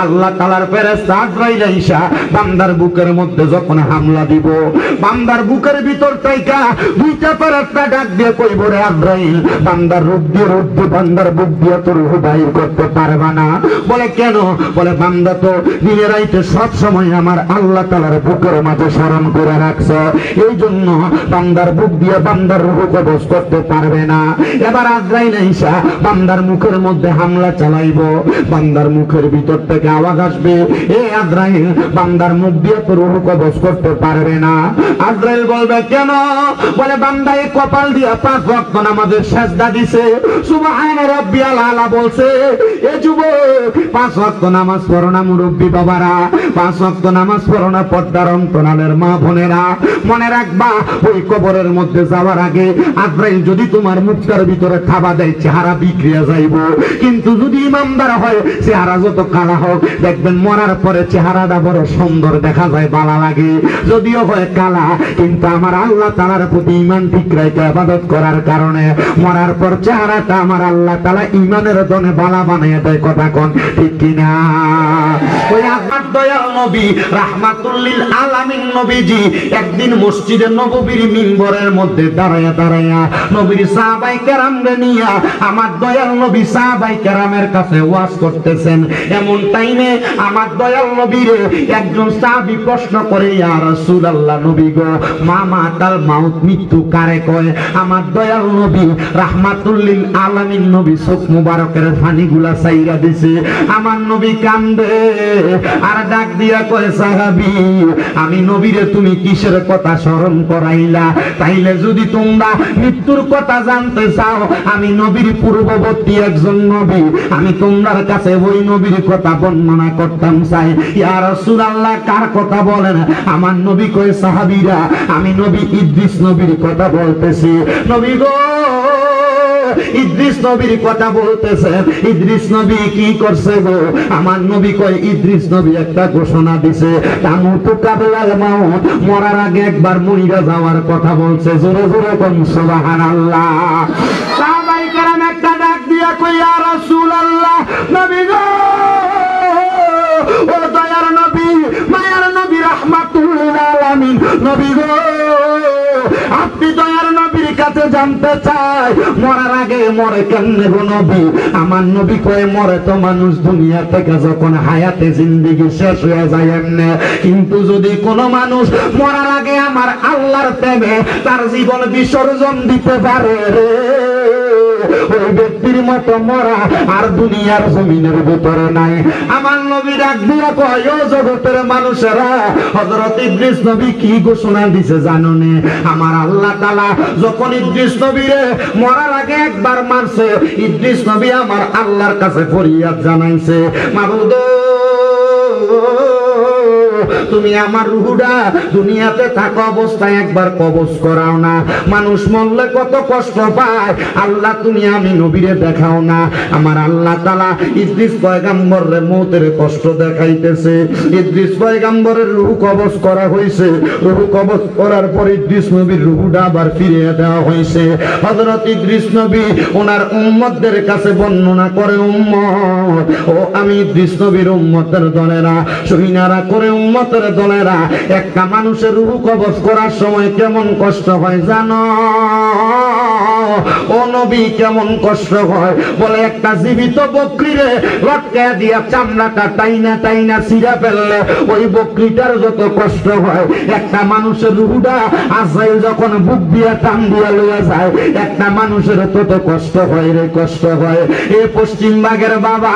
আল্লাহ তাআলার ফেরেশতা আজরাইল আইসা বান্দার বুকের মধ্যে যখন হামলা দিব, বান্দার বুকের ভিতর থেকে দুইটা ফেরেশতা ডাক দিয়ে কইব, রে আজরাইল, বান্দার রূপ দিয়ে বান্দার বুক দিয়ে তোর রূহ বাইর করতে পারবা না। বলে কেন? বলে বান্দা তো দিনে রাইতে সব সময় আমার আল্লাহ তাআলার বুকের মাঝে স্মরণ করে রাখছে, এই জন্য বান্দার বুক দিয়ে বান্দার রূহ কবজ করতে পারবে না। এবার আজরাইল আইসা বান্দার মুখের মধ্যে হামলা চালাইব, বান্দার মুখের ভিতর থেকে আওয়াজ আসবে, এ আজরাইল, বান্দার মুখ দিয়ে তো রূহ কবজ করতে পারবে না। আজরাইল বলবে কেন? বলে বান্দা এই কপাল দিয়া 5 ওয়াক্ত নামাজের সাজদা দিছে, সুবহান রাব্বিয়াল আলা বলছে, এ যুবক 5 ওয়াক্ত নামাজ পড়ো না মুরব্বী বাবারা, 5 ওয়াক্ত নামাজ পড়ো না পর্দার অন্তরালের মা বোনেরা, মনে রাখবা ওই কবরের মধ্যে যাওয়ার আগে আজরাইল যদি তোমার মুখটার ভিতরে খাবার দেয় চেহারা বিক্রিয়া যাইব, কিন্তু যদি ইমানদার হয় চেহারা যত কালা হোক দেখবেন মরার পরে চেহারাটা বড় সুন্দর দেখা যায়, ভালো লাগে। যদিও হয় কালা কিন্তু আমার আল্লাহ তাআলার প্রতি ঈমান ঠিক রেখে ইবাদত করার কারণে মরার পর চেহারাটা আমার আল্লাহ তাআলা ঈমানের জন্য ভালো বানিয়ে দেয়। কথা কোন ঠিক কিনা? ওই আমার দয়াল নবী রাহমাতুল লিল আলামিন নবীজি একদিন মসজিদে নববীর মিম্বরের মধ্যে দাঁড়ায়া দাঁড়ায়া নবীর সাহাবায়ে কেরামরে নিয়া আমার দয়াল নবী সাহাবায়ে কেরামের কাছে ওয়াজ করতেছেন। এমন টাইমে আমার দয়াল নবীরে একজন সাহাবী প্রশ্ন করে, ইয়া রাসূলুল্লাহ, নবী গো, মাতাল মাউত, মৃত্যু কারে কয়? আমার দয়াল নবী রাহমাতুল লিল আলামিন নবী চোখ মুবারকের পানিগুলা চাইরা দিছে। আমার নবী কান্দে আর ডাক দিয়া কয়, সাহাবী, আমি নবীরে তুমি কিসের কথা স্মরণ করাইলা? তাইলে যদি তোমরা মৃত্যুর কথা জানতে চাও, আমি নবীর পূর্ববর্তী একজন নবী, আমি তোমার কাছে ওই নবীর কথা বর্ণনা করতাম চাই। ইয়া রাসূলুল্লাহ, কার কথা বলেন? আমার নবী কয়, সাহাবীরা, আমি নবী ইদ্রিস নবীর কথা বলতেছি। নবী গো, ইদ্রিস নবীর কথা বলতেছেন। ইদ্রিস নবী কি করছে গো? আমার নবী কয়, ইদ্রিস নবী একটা ঘোষণা দিছে, তামুতু কাবলাল মাউত, মরার আগে একবার মরিয়া যাওয়ার কথা বলছে। জোরে জোরে কোন সুবহানাল্লাহ। সাহাবায়ে কেরাম একটা ডাক দিয়া কই, ইয়া রাসূলুল্লাহ, নবী গো, ও দয়ার নবী, মায়ার নবী, রাহমাতুল লিল আলামিন নবী গো, আপনি দয়ার নবীর কাছে জানতে চাই মরার আগে মরে কেমনে গো নবী? আমার নবী কয়, মরে তো মানুষ দুনিয়া থেকে যখন হায়াতে জিন্দেগি শেষ হয়ে যায় এমনে, কিন্তু যদি কোনো মানুষ মরার আগে আমার আল্লাহর প্রেমে তার জীবন বিসর্জন দিতে পারে, ওই ব্যক্তির মতো মরা আর দুনিয়ার জমিনের ভিতরে নাই। আমার নবী ডাক দিয়া কয়, ও জগতের মানুষেরা, হযরত ইদ্রিস নবী কি ঘোষণা দিছে জানো নে? আমার আল্লাহ তাআলা যখন ইদ্রিস নবীরে মরার আগে একবার মারছে, ইদ্রিস নবী আমার আল্লাহর কাছে ফরিয়াদ জানাইছে, মাবুদ, তুমি আমার রূহটা দুনিয়াতে থাকা অবস্থায় একবার কবজ করাও না। মানুষ মরলে কত কষ্ট পায়, আল্লাহ তুমি আমি নবীরে দেখাও না। আমার আল্লাহ তাআলা ইদ্রিস পয়গম্বরের মওতের কষ্ট দেখাইতেছে। ইদ্রিস পয়গম্বরের রূহ কবজ করা হইছে। রূহ কবজ করার পর ইদ্রিস নবীর রূহটা আবার ফিরিয়ে দেওয়া হইছে। হযরত ইদ্রিস নবী ওনার উম্মতদের কাছে বর্ণনা করে, উম্মত, ও আমি ইদ্রিস নবীর উম্মতের দলেরা, সহিনারা করে উম্মতের দলেরা, একটা মানুষের রূহ কবজ করার সময় কেমন কষ্ট হয় জানো? ও নবী, কেমন কষ্ট হয়? বলে, একটা জীবিত বকরিরে লটকায়া দিয়া চামড়াটা টাইনা টাইনা ছিঁড়া ফেললে ওই বকরিটার যত কষ্ট হয়, একটা মানুষের রূহটা আজরাইল যখন বুক দিয়া টান দিয়া লইয়া যায়, একটা মানুষের তত কষ্ট হয় রে, কষ্ট হয়। এ পশ্চিমবঙ্গের বাবা,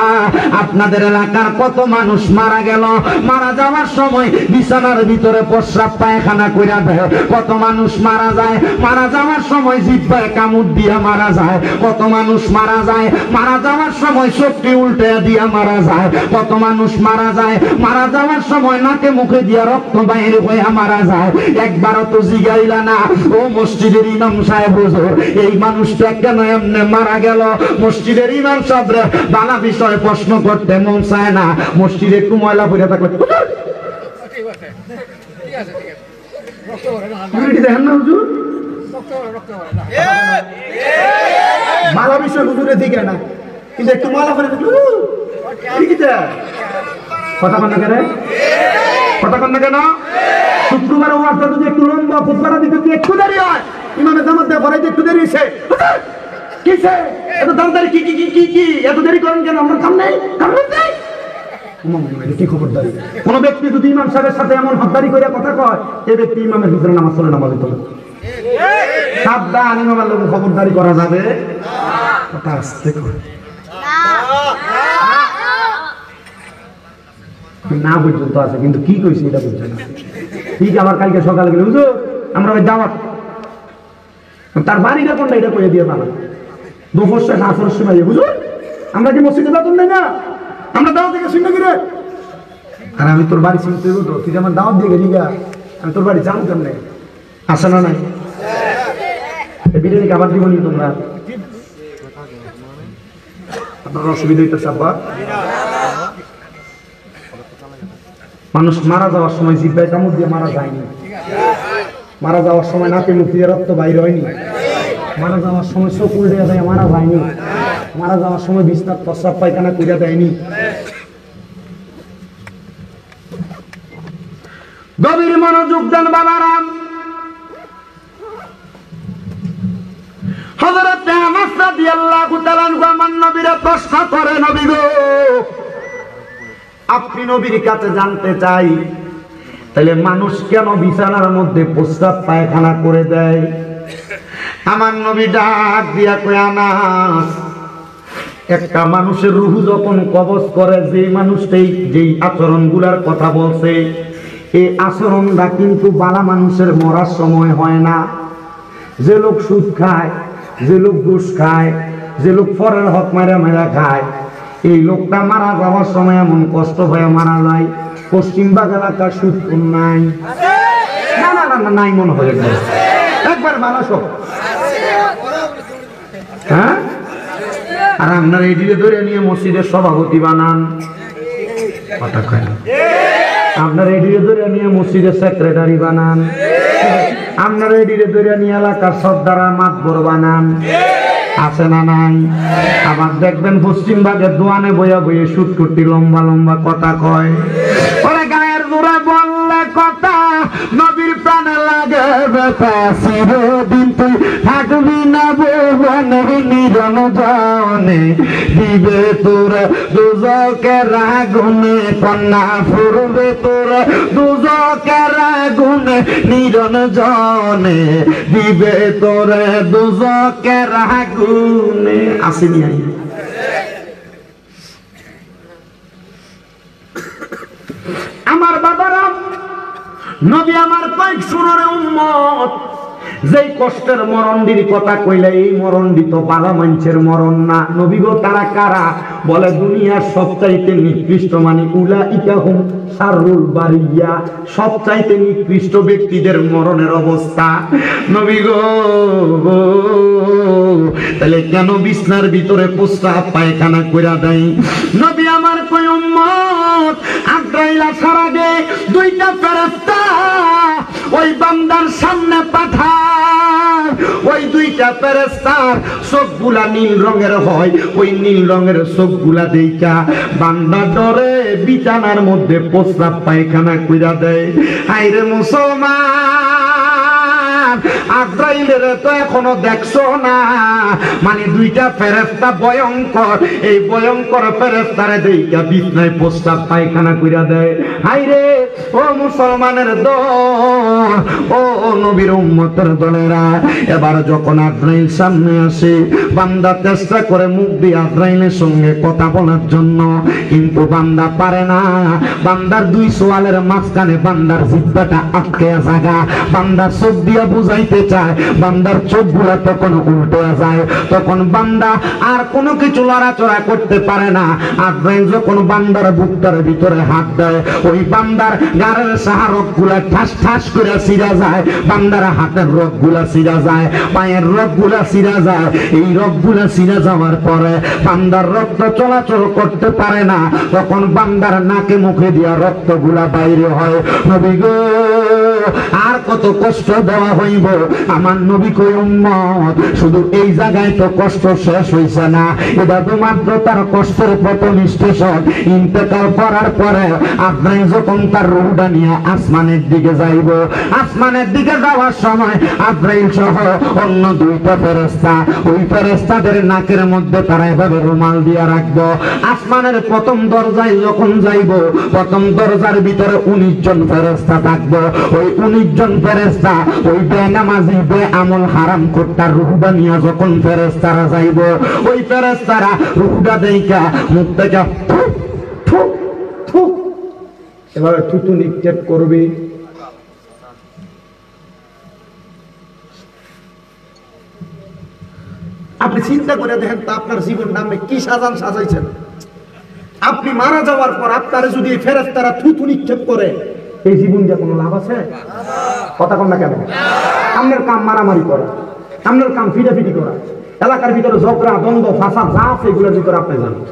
আপনাদের এলাকার কত মানুষ মারা গেল, মারা যাওয়ার সময় বিছানার ভিতরে প্রস্রাব পায়খানা কইরা দেয়। কত মানুষ মারা যায়, মারা যাওয়ার সময় জিহ্বায় কামড় দিয়া মারা যায়। কত মানুষ মারা যায়, মারা যাওয়ার সময় চোখটি উল্টে দিয়া মারা যায়। কত মানুষ মারা যায়, মারা যাওয়ার সময় নাকে মুখে দিয়া রক্ত বাইরে হয়ে মারা যায়। একবারও তো জিগাইলা না, ও মসজিদের ইমাম সাহেব হুজুর, এই মানুষটা কেন এমনি মারা গেল? মসজিদের ইমাম সাহেবরে বালা বিষয়ে প্রশ্ন করতে মন চায় না। মসজিদে একটু ময়লা পড়ে থাকলে মালা বিষয় হুজুরে দিকে না, কিন্তু একটু ময়লা পড়ে থাকলে কথা বল না কেন? কথা বল না কেন? শুক্রবার ওয়াজটা যদি একটু লম্বা খুতবাটা দিতে একটু দেরি হয়, ইমামে জামাত দেওয়া পরে একটু দেরি হয়েছে, কিসে এত তাড়াতাড়ি কি কি কি কি কি এত দেরি করেন কেন? আমরা কাম নেই, কাম নেই। কি খবরদারি? কোন ব্যক্তি যদি ইমাম সাহেবের সাথে এমন হকদারি করে কথা কয়, এই ব্যক্তি ইমামের ভিতরে নামাজ পড়ে, নামাজ তোলে। সাবধান, ইমামের লোক খবরদারি করা যাবে কথা আস্তে করে না পর্যন্ত আছে, কিন্তু কি কইছি এটা বুঝছে না। ঠিক আবার কালকে সকালে গেলে বুঝো আমরা ওই দাওয়াত, তার বাড়িটা কোনটা এটা কইয়ে দিয়ে পাবো দুপুর শেষ আসরের সময় বুঝো আমরা কি মসজিদে বেতন নেই না, আমরা দাওয়াত থেকে শুনে কি রে? আর আমি তোর বাড়ি শুনতে তো তুই আমার দাওয়াত দিয়ে গেলি গা, আমি তোর বাড়ি যাবো কেমনে? আসে না নাই বিরিয়ানি খাবার দিব নি তোমরা? আপনার অসুবিধা হইতেছে আব্বা? মানুষ মারা যাওয়ার সময় জিব্বায় কামড় দিয়ে মারা যায়নি, মারা যাওয়ার সময় নাকে মুখ দিয়ে রক্ত বাইর হয়নি, মারা যাওয়ার সময় চোখ উল্টে যায় মারা যায়নি, মারা যাওয়ার সময় বিছনার প্রস্রাব পায়খানা কইরা দেয়নি। গভীর মনোযোগ দেন বাবারাম। হযরত আনাস রাদিয়াল্লাহু তাআলা আমার নবীরে প্রশ্ন করে, নবী গো আপনি নবীর কাছে জানতে চাই তাহলে মানুষ কেন বিছানার মধ্যে প্রস্রাব পায়খানা করে দেয়? আমার নবী ডাক দিয়া কয়, আনাস একটা মানুষের রূহ যখন কবজ করে, যে মানুষটাই যেই আচরণগুলার কথা বলছে, এই আচরণটা কিন্তু বালা মানুষের মরার সময় হয় না। যে লোক সুদ খায়, যে লোক ঘুষ খায়, যে লোক পরের হক মারা মারা খায়, এই লোকটা মারা যাওয়ার সময় এমন কষ্ট হয়ে মারা যায়। পশ্চিমবাগ এলাকার সুদ নাই, না না না নাই মনে হয় একবার মানুষ, হ্যাঁ? আর আপনার এদিকে ধরে নিয়ে মসজিদের সভাপতি বানান, কথা কয় না। আপনার এদিকে ধরে নিয়ে মসজিদের সেক্রেটারি বানান, আপনার এদিকে ধরে নিয়ে এলাকার সর্দারা মাতবর বানান, আছে না নাই? আবার দেখবেন পশ্চিমবাগের দোয়ানে বইয়া বইয়ে সুট করতে লম্বা লম্বা কথা কয়। ওরে গায়ের জোরে বললে কথা নবীর প্রাণে লাগে ব্যথা, চিরদিন তুই থাকবি না ভুবনে নিরন জনে, দিবে তোর দুজকের আগুনে কন্যা ফুরবে তোর দুজকের আগুনে নিরন জনে, দিবে তোর দুজকের আগুনে। আসেনি আই আমার বাবারা, নবী আমার কয়েক শুনোরে উম্মত, যেই কষ্টের মরণটির কথা কইলে এই মরণটি তো বালা মানুষের মরণ না। নবী গো তারা কারা? বলে দুনিয়ার সবচাইতে নিকৃষ্ট, মানে উলাইকা হুম শাররুল বারিয়া, সবচাইতে নিকৃষ্ট ব্যক্তিদের মরণের অবস্থা। নবী গো তাহলে কেন বিছনার ভিতরে প্রস্রাব পায়খানা কইরা দেয়? নবী আমার কই উম্মত, আজরাইল আসার আগে দুইটা ফেরেশতা ওই বান্দার সামনে পাঠায়, ওই দুইটা ফেরেশতার চোখগুলা নীল রঙের হয়, ওই নীল রঙের চোখগুলা দেইখা বান্দা ডরে বিছানার মধ্যে প্রস্রাব পায়খানা কইরা দেয়। হায়রে মুসলমান, আজরাইলের তো এখনো দেখছো না, মানে দুইটা ফেরেশতা ভয়ঙ্কর, এই ভয়ঙ্কর ফেরেশতারে দেইখা বিছনায় প্রস্রাব পায়খানা কইরা দেয়। হায়রে ও মুসলমানের দল, ও নবীর উম্মতের দলেরা, এবার যখন আজরাইল সামনে আসে, বান্দা চেষ্টা করে মুখ দিয়ে আজরাইলের সঙ্গে কথা বলার জন্য, কিন্তু বান্দা পারে না। বান্দার দুই সোয়ালের মাঝখানে বান্দার জিহ্বাটা আটকে জায়গা, বান্দার চোখ দিয়া বুঝাইতে চায়, বান্দার চোখগুলা তখন উল্টে যায়, তখন বান্দা আর কোনো কিছু লড়াচড়া করতে পারে না। আজরাইল যখন বান্দার বুকটার ভিতরে হাত দেয়, ওই বান্দার গাড়ের সাহারক গুলা ঠাস ঠাস করে ছিঁড়া যায়, বান্দার হাতের রক গুলা ছিঁড়া যায়, পায়ের রক গুলা ছিঁড়া যায়। এই রক গুলা ছিঁড়া যাওয়ার পরে বান্দার রক্ত চলাচল করতে পারে না, তখন বান্দার নাকে মুখে দিয়া রক্ত গুলা বাইরে হয়। নবী গো আর কত কষ্ট দেওয়া হইব। আমার নবী কই উম্মত শুধু এই জায়গায় তো কষ্ট শেষ হইছে না, এটা তো মাত্র তার কষ্টের প্রথম স্টেশন। ইন্তেকাল করার পরে আজরাইল যখন তার রূহটা নিয়ে আসমানের দিকে যাইব, আসমানের দিকে যাওয়ার সময় আজরাইল সহ অন্য দুইটা ফেরেশতা, ওই ফেরেশতাদের নাকের মধ্যে তারা এভাবে রুমাল দিয়ে রাখবো। আসমানের প্রথম দরজায় যখন যাইব, প্রথম দরজার ভিতরে 19 জন ফেরেশতা থাকবো। ওই 19 জন ফেরেশতা ওই বেনামাজি বেআমল হারাম করতার রূহটা নিয়ে যখন ফেরেশতারা যাইব, ওই ফেরেশতারা রূহটা দেইখা মুখ থেকে এবারে থুতু নিক্ষেপ করবে। আপনি চিন্তা করে দেখেন তো আপনার জীবন নামে কি সাজান সাজাইছেন। আপনি মারা যাওয়ার পর আপনারা যদি এই ফেরেশতারা থুতু নিক্ষেপ করে, এই জীবন যে কোনো লাভ আছে? কথা কম না কেন? আপনার কাম মারামারি করা, আপনার কাম ফিটাফিটি করা, এলাকার ভিতরে ঝগড়া দ্বন্দ্ব ফাসাদ যা আছে এগুলোর ভিতরে আপনি জানেন।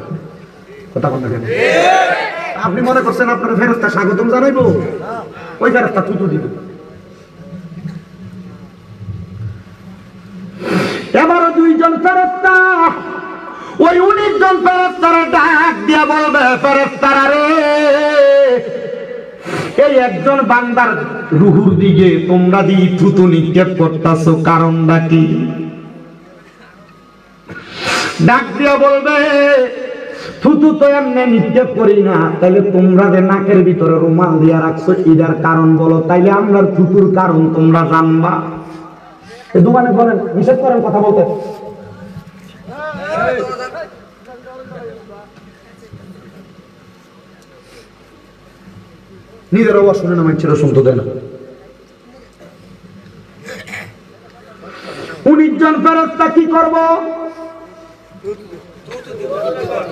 কথা কম না কেন? আপনি মনে করছেন আপনার ফেরেশতা স্বাগতম জানাইবো? ওই ফেরেশতা থুতু দিবে। এবারও 2 জন ফেরেশতা ওই 19 জন ফেরেশতারা ডাক দিয়া বলবে, ফেরেশতারা রে, এই একজন বান্দার রুহুর দিকে তোমরা দিয়ে থুতু নিক্ষেপ করতেছো, কারণটা কি? ডাক দিয়া বলবে, থুতু তো এমনি নিক্ষেপ করি না, তাইলে তোমরা যে নাকের ভিতরে রুমাল দিয়া রাখছো এটার কারণ বলো, তাইলে আমরা থুতুর কারণ তোমরা জানবা। এই দোকানে বলেন, নিষেধ করেন কথা বলতে। নিজের আওয়াজ শুনে না, মানুষেরা শুনতে দেয় না। 19 জন ফেরেশতা কি করব?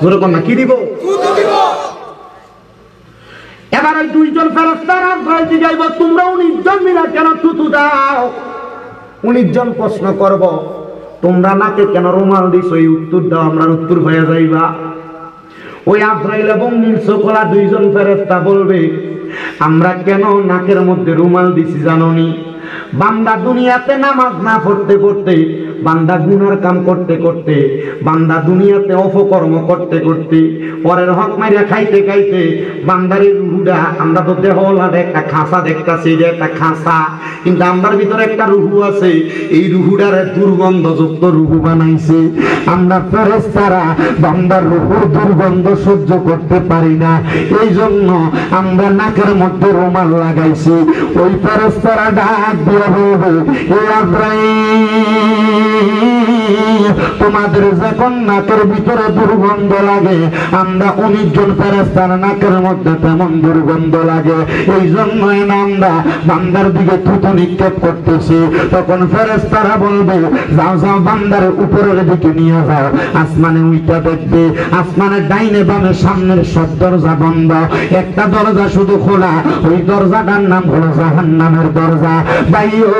যেরকম না কি দিব? এবার ওই 2 জন ফেরেশতারা বলতে যাইব, তোমরা 19 জন মিলে কেন থুতু দাও? 19 জন প্রশ্ন করব, তোমরা নাকে কেন রুমাল দিছো? এই উত্তর দাও, আমরা উত্তর হয়ে যাইবা। ওই আজরাইল এবং নীলসকলা 2 জন ফেরেশতা বলবে, আমরা কেন নাকের মধ্যে রুমাল দিছি জানোনি? বান্দা দুনিয়াতে নামাজ না পড়তে পড়তে, বান্দা গুনার কাম করতে করতে, বান্দা দুনিয়াতে অপকর্ম করতে করতে, পরের হক মাইরা খাইতে খাইতে বান্দারের রুহুটা, আমরা তো দেহওয়ালা একটা খাসা দেখতাছি, যে একটা খাসা, কিন্তু আমরার ভিতরে একটা রুহু আছে, এই রুহুটারে দুর্গন্ধযুক্ত রুহু বানাইছে। আমরা ফেরেশতারা বান্দার রুহুর দুর্গন্ধ সহ্য করতে পারি না, এই জন্য আমরা নাকের মধ্যে রুমাল লাগাইছি। ওই ফেরেশতারা ডাক দিয়ে বলবে, এ আজরাইল, তোমাদের যখন নাকের ভিতরে দুর্গন্ধ লাগে, আমরা 19 জন ফেরেশতার নাকের মধ্যে তেমন দুর্গন্ধ লাগে, এই জন্যই আমরা বান্দার দিকে থুতু নিক্ষেপ করতেছি। তখন ফেরেশতারা বলবে, যাও যাও বান্দার উপরের দিকে নিয়ে যাও, আসমানে উইটা দেখবে, আসমানের ডাইনে বামে সামনের সব দরজা বন্ধ, একটা দরজা শুধু খোলা, ওই দরজাটার নাম হলো জাহান্নামের দরজা। ভাইও,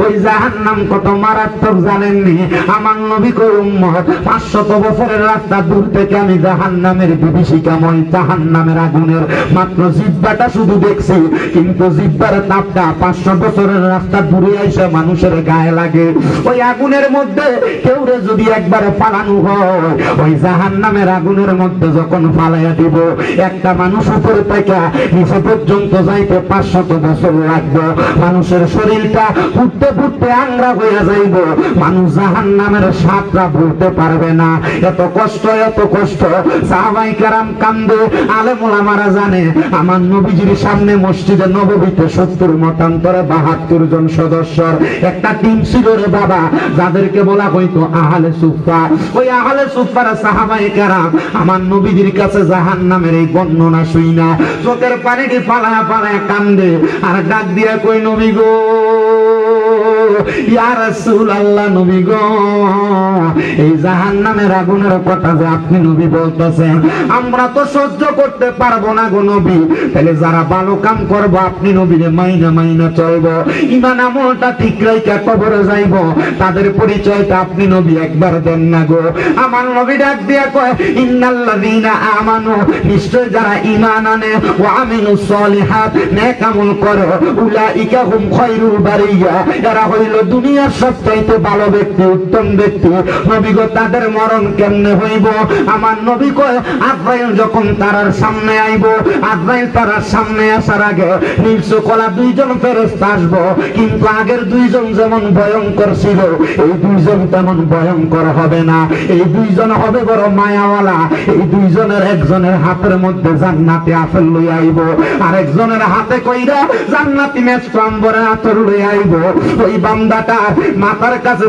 ওই জাহান্নাম কত মারাত্মক জানেননি? আমার নবী কই উম্মত, 500 বছরের রাস্তা দূর থেকে আমি জাহান্নামের বিভীষিকাময় জাহান্নামের আগুনের মাত্র জিহ্বাটা শুধু দেখছি, কিন্তু জিহ্বার তাপটা 500 বছরের রাস্তা দূরে এসে মানুষের গায়ে লাগে। ওই আগুনের মধ্যে কেউরে যদি একবার ফালানো হয়, ওই জাহান্নামের আগুনের মধ্যে যখন ফালাইয়া দিব, একটা মানুষ উপর থেকে নিচে পর্যন্ত যাইতে 500 বছর লাগবে। মানুষের শরীরটা ফুটতে ফুটতে আংরা হয়ে যাইব, মানুষ জাহান্নামের স্বাদটা ভুলতে পারবে না। এত কষ্ট, এত কষ্ট। সাহাবায়ে কেরাম কান্দে, আলেম ওলামারা জানে, আমার নবীজির সামনে মসজিদে নববীতে 70 মতান্তরে 72 জন সদস্যর একটা টিম ছিল রে বাবা, যাদেরকে বলা হইতো আহলে সুফা। ওই আহলে সুফার সাহাবায়ে কেরাম আমার নবীজির কাছে জাহান্নামের এই বর্ণনা শুইনা চোখের পানিটি ফালায়া ফালায়া কান্দে, আর ডাক দিয়া কই, নবী গো, ইয়া রাসূলুল্লাহ নবী গো এই জাহান্নামের আগুনের কথা যে আপনি নবী বলতেছেন আমরা তো সহ্য করতে পারবো না গো নবী তাহলে যারা ভালো কাম করবো আপনি নবীরে মাইনা চলবো ঈমান আমলটা ঠিক রাইখা কবরে যাইব তাদের পরিচয়টা আপনি নবী একবার দেন না গো আমার নবী ডাক দিয়া কয় ইন্নাল্লাযীনা আমানু নিশ্চয় যারা ঈমান আনে ওয়া আমিলুস সলিহাত নেক আমল করে উলাইকা হুম খায়রুল বারিয়া এরা হইল দুনিয়ার সবচাইতে ভালো ব্যক্তি উত্তম ব্যক্তি নবী গো তাদের মরণ কেমনে হইব আমার নবী কয় আজরাইল যখন তারার সামনে আইব আজরাইল তারার সামনে আসার আগে নীলচকলা দুইজন ফেরেশতা আসবো কিন্তু আগের দুইজন যেমন ভয়ঙ্কর ছিল এই দুইজন তেমন ভয়ঙ্কর হবে না এই দুইজন হবে বড় মায়াওয়ালা এই দুইজনের একজনের হাতের মধ্যে জান্নাতি আপেল লই আইব আর একজনের হাতে কইরা জান্নাতি মেশক আম্বরের আতর লই আইব ওই বান্দাটার মাথার কাছে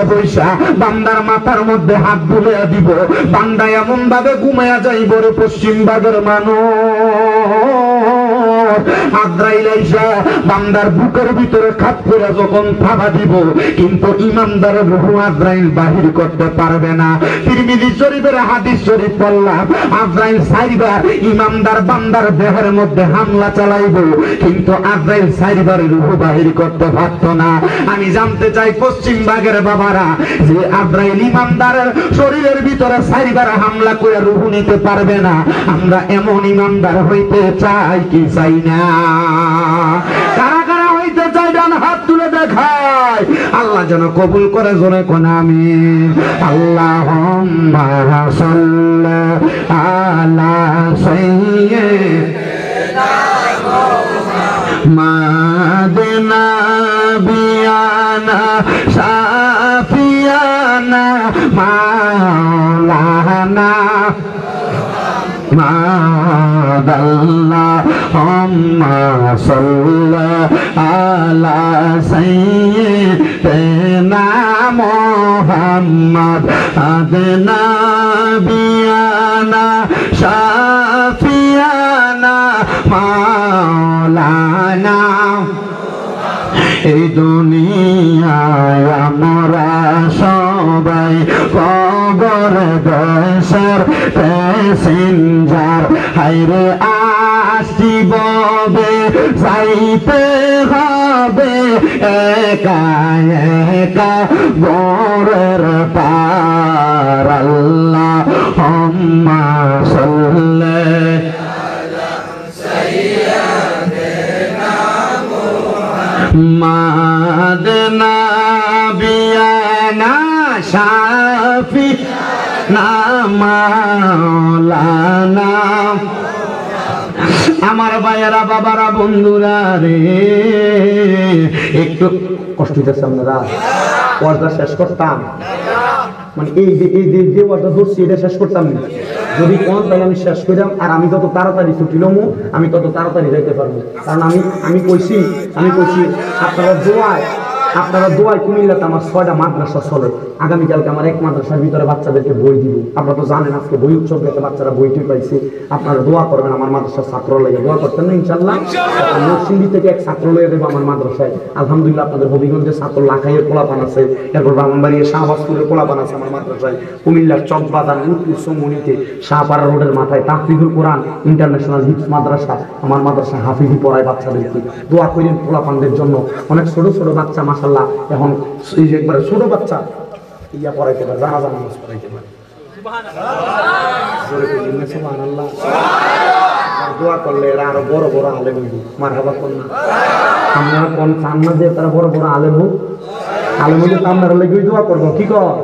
বইসা বান্দার মাথার মধ্যে হাত বুলিয়ে দিব বান্দা এমন ভাবে ঘুমায়া যাইব রে পশ্চিম ভাগের মানুষ আজরাইল আইসা বান্দার বুকের ভিতরে খাপ করে যখন থাবা দিব কিন্তু ইমানদারের রূহ আজরাইল বাহির করতে পারবে না তিরমিজি শরীফের হাদিস শরীফ পড়লাম আজরাইল সাইবার ইমানদার বান্দার দেহের মধ্যে হামলা চালাইব কিন্তু আজরাইল সাইবার রূহ বাহির করতে পারতো না আমি জানতে চাই পশ্চিম ভাগের বাবারা যে আজরাইল ইমানদারের শরীরের ভিতরে সাইবার হামলা করে রূহ নিতে পারবে না আমরা এমন ইমানদার হইতে চাই কি চাই না কারা কারা হইতে চাই ডান হাত তুলে দেখায় আল্লাহ যেন কবুল করে জোরে কোন আমিন আল্লাহুম্মা সাল্লি আলা সাইয়্যিদিনা মাদিনা বিয়ানা সাফিয়ানা মাওলানা Allahumma salli ala sayyidina Muhammad adna biyana shafiana maulana এই দুনিয়ায় আমরা সবাই কবর দেশের প্যাসেঞ্জার হাইরে আসিববে যাইতে হবে একা একা বরের পার আল্লাহুম্মা সাল্লি মাদনা বিয়ানা শাফি না মাওলানা আমার ভাইয়েরা বাবারা বন্ধুরা রে একটু কষ্ট হইতেছে আপনারা ওয়াজটা শেষ করতাম মানে এই যে ওয়াজটা ধরছি এটা শেষ করতাম না যদি কোন তাহলে আমি শেষ করলাম আর আমি যত তাড়াতাড়ি ছুটি লমু আমি তত তাড়াতাড়ি যাইতে পারবো কারণ আমি কইছি আপনারা দোয়ায় কুমিল্লাতে আমার 6টা মাদ্রাসা চলে আগামীকালকে আমার এক মাদ্রাসার ভিতরে বাচ্চাদেরকে বই দিব আপনারা তো জানেন আজকে বই উৎসব বাচ্চারা বইটি পাইছে আপনারা দোয়া করবেন আমার মাদ্রাসার ছাত্র লাগে দোয়া করতেন না ইনশাল্লাহ নরসিংদী থেকে এক ছাত্র লয়ে দেবো আমার মাদ্রাসায় আলহামদুলিল্লাহ আপনাদের হবিগঞ্জের ছাত্র লাখাইয়ের পোলাপান আছে এরপর ব্রাহ্মণবাড়িয়া শাহবাজপুরের পোলাপান আছে আমার মাদ্রাসায় কুমিল্লার চকবাদান উৎসমণিতে শাহপাড়া রোডের মাথায় তাহফিজুল কোরআন ইন্টারন্যাশনাল হিপস মাদ্রাসা আমার মাদ্রাসা হাফিজি পড়ায় বাচ্চাদেরকে দোয়া করেন পোলাপানদের জন্য অনেক ছোট ছোট বাচ্চা মাশাআল্লাহ এখন এই যে একবারে ছোট বাচ্চা ইয়া পড়াইতে পারে জানাজা নামাজ পড়াইতে পারে সুবহানাল্লাহ দোয়া করলে এরা আরো বড় বড় আলেম হইব মারহাবা করুন আপনারা কোন চান না যে তারা বড় বড় আলেম হোক আলেম হইলে আপনারা লেগে দোয়া করবো কি কর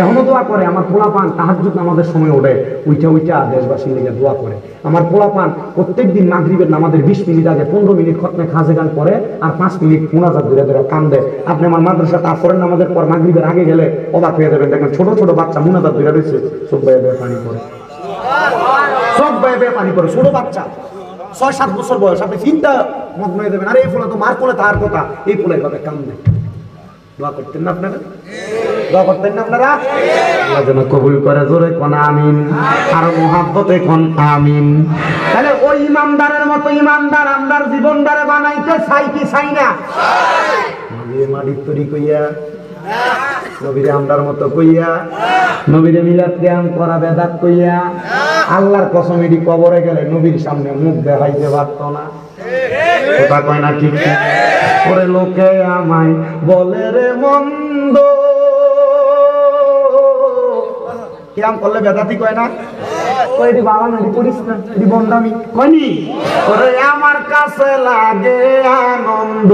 এখনো দোয়া করে আমার পোলাপান তাহাজ্জুদ নামাজের সময় ওঠে উইটা দেশবাসীর লেগে দোয়া করে আমার পোলাপান প্রত্যেকদিন মাগরিবের নামাজের 20 মিনিট আগে 15 মিনিট খতমে খাজে গান করে আর 5 মিনিট মুনাজাত ধরে ধরে কান্দে আপনি আমার মাদ্রাসা তারপরের নামাজের পর মাগরিবের আগে গেলে অবাক হয়ে যাবেন দেখেন ছোট ছোট বাচ্চা মুনাজাত ধরে রয়েছে সব বাইরে পানি করে সব বাইরে পানি করে ছোট বাচ্চা 6-7 বছর বয়স আপনি চিন্তা মগ্ন হয়ে যাবেন আরে এই পোলা তো মার কোলে তার কথা এই পোলা এভাবে কান্দে দোয়া করতেন না আপনারা দোয়া করতেন না আপনারা আল্লাহ যেন কবুল করে জোরে কোন আমিন আর মুহাব্বতে কোন আমিন তাহলে ওই ইমানদারের মতো ইমানদার আমদার জীবনদারে বানাইতে চাই কি চাই না নবীরে মাটির তৈরি কইয়া নবীরে আমরার মতো কইয়া নবীরে মিলাদ কিয়াম করা বেদাত কইয়া আল্লাহর কসম এটি কবরে গেলে নবীর সামনে মুখ দেখাইতে পারত না কথা কয় না ঠিক ওরে লোকে আমায় বলে রে মন্দ কিয়াম করলে বেদাতি কয় না কই এটি বাবা না এটি করিস না এটি বন্দামি কয়নি ওরে আমার কাছে লাগে আনন্দ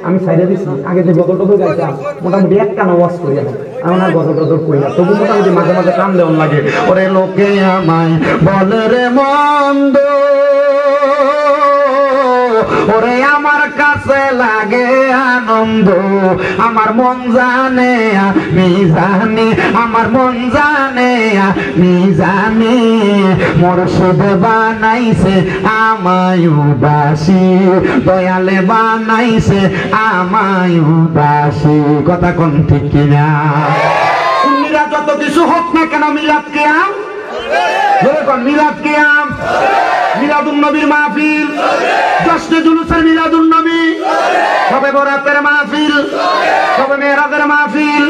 আমি সাইডে দিছি আগে যে গজল টজল গাইতাম মোটামুটি একটা ওয়াজ করি এখন আর গজল টজল করি না তবু মোটামুটি মাঝে মাঝে কান দেওয়ান লাগে ওরে লোকে আমায় বলে রে মন্দ ওরে আমার কাছে লাগে আনন্দ আমার মন জানে আমি জানি আমার মন জানে আমি জানি মুর্শিদ বানাইছে আমায় উদাসী দয়ালে বানাইছে আমায় উদাসী কথা কোন ঠিক কিনা সুন্নিরা যত কিছু হোক না কেন মিলাদ কিয়াম মিলাদ কিয়াম মিলাদুন নবীর মাহফিল জশ্নে জুলুসের মিলাদুন নবী শবে বরাতের মাহফিল শবে মেরাজের মাহফিল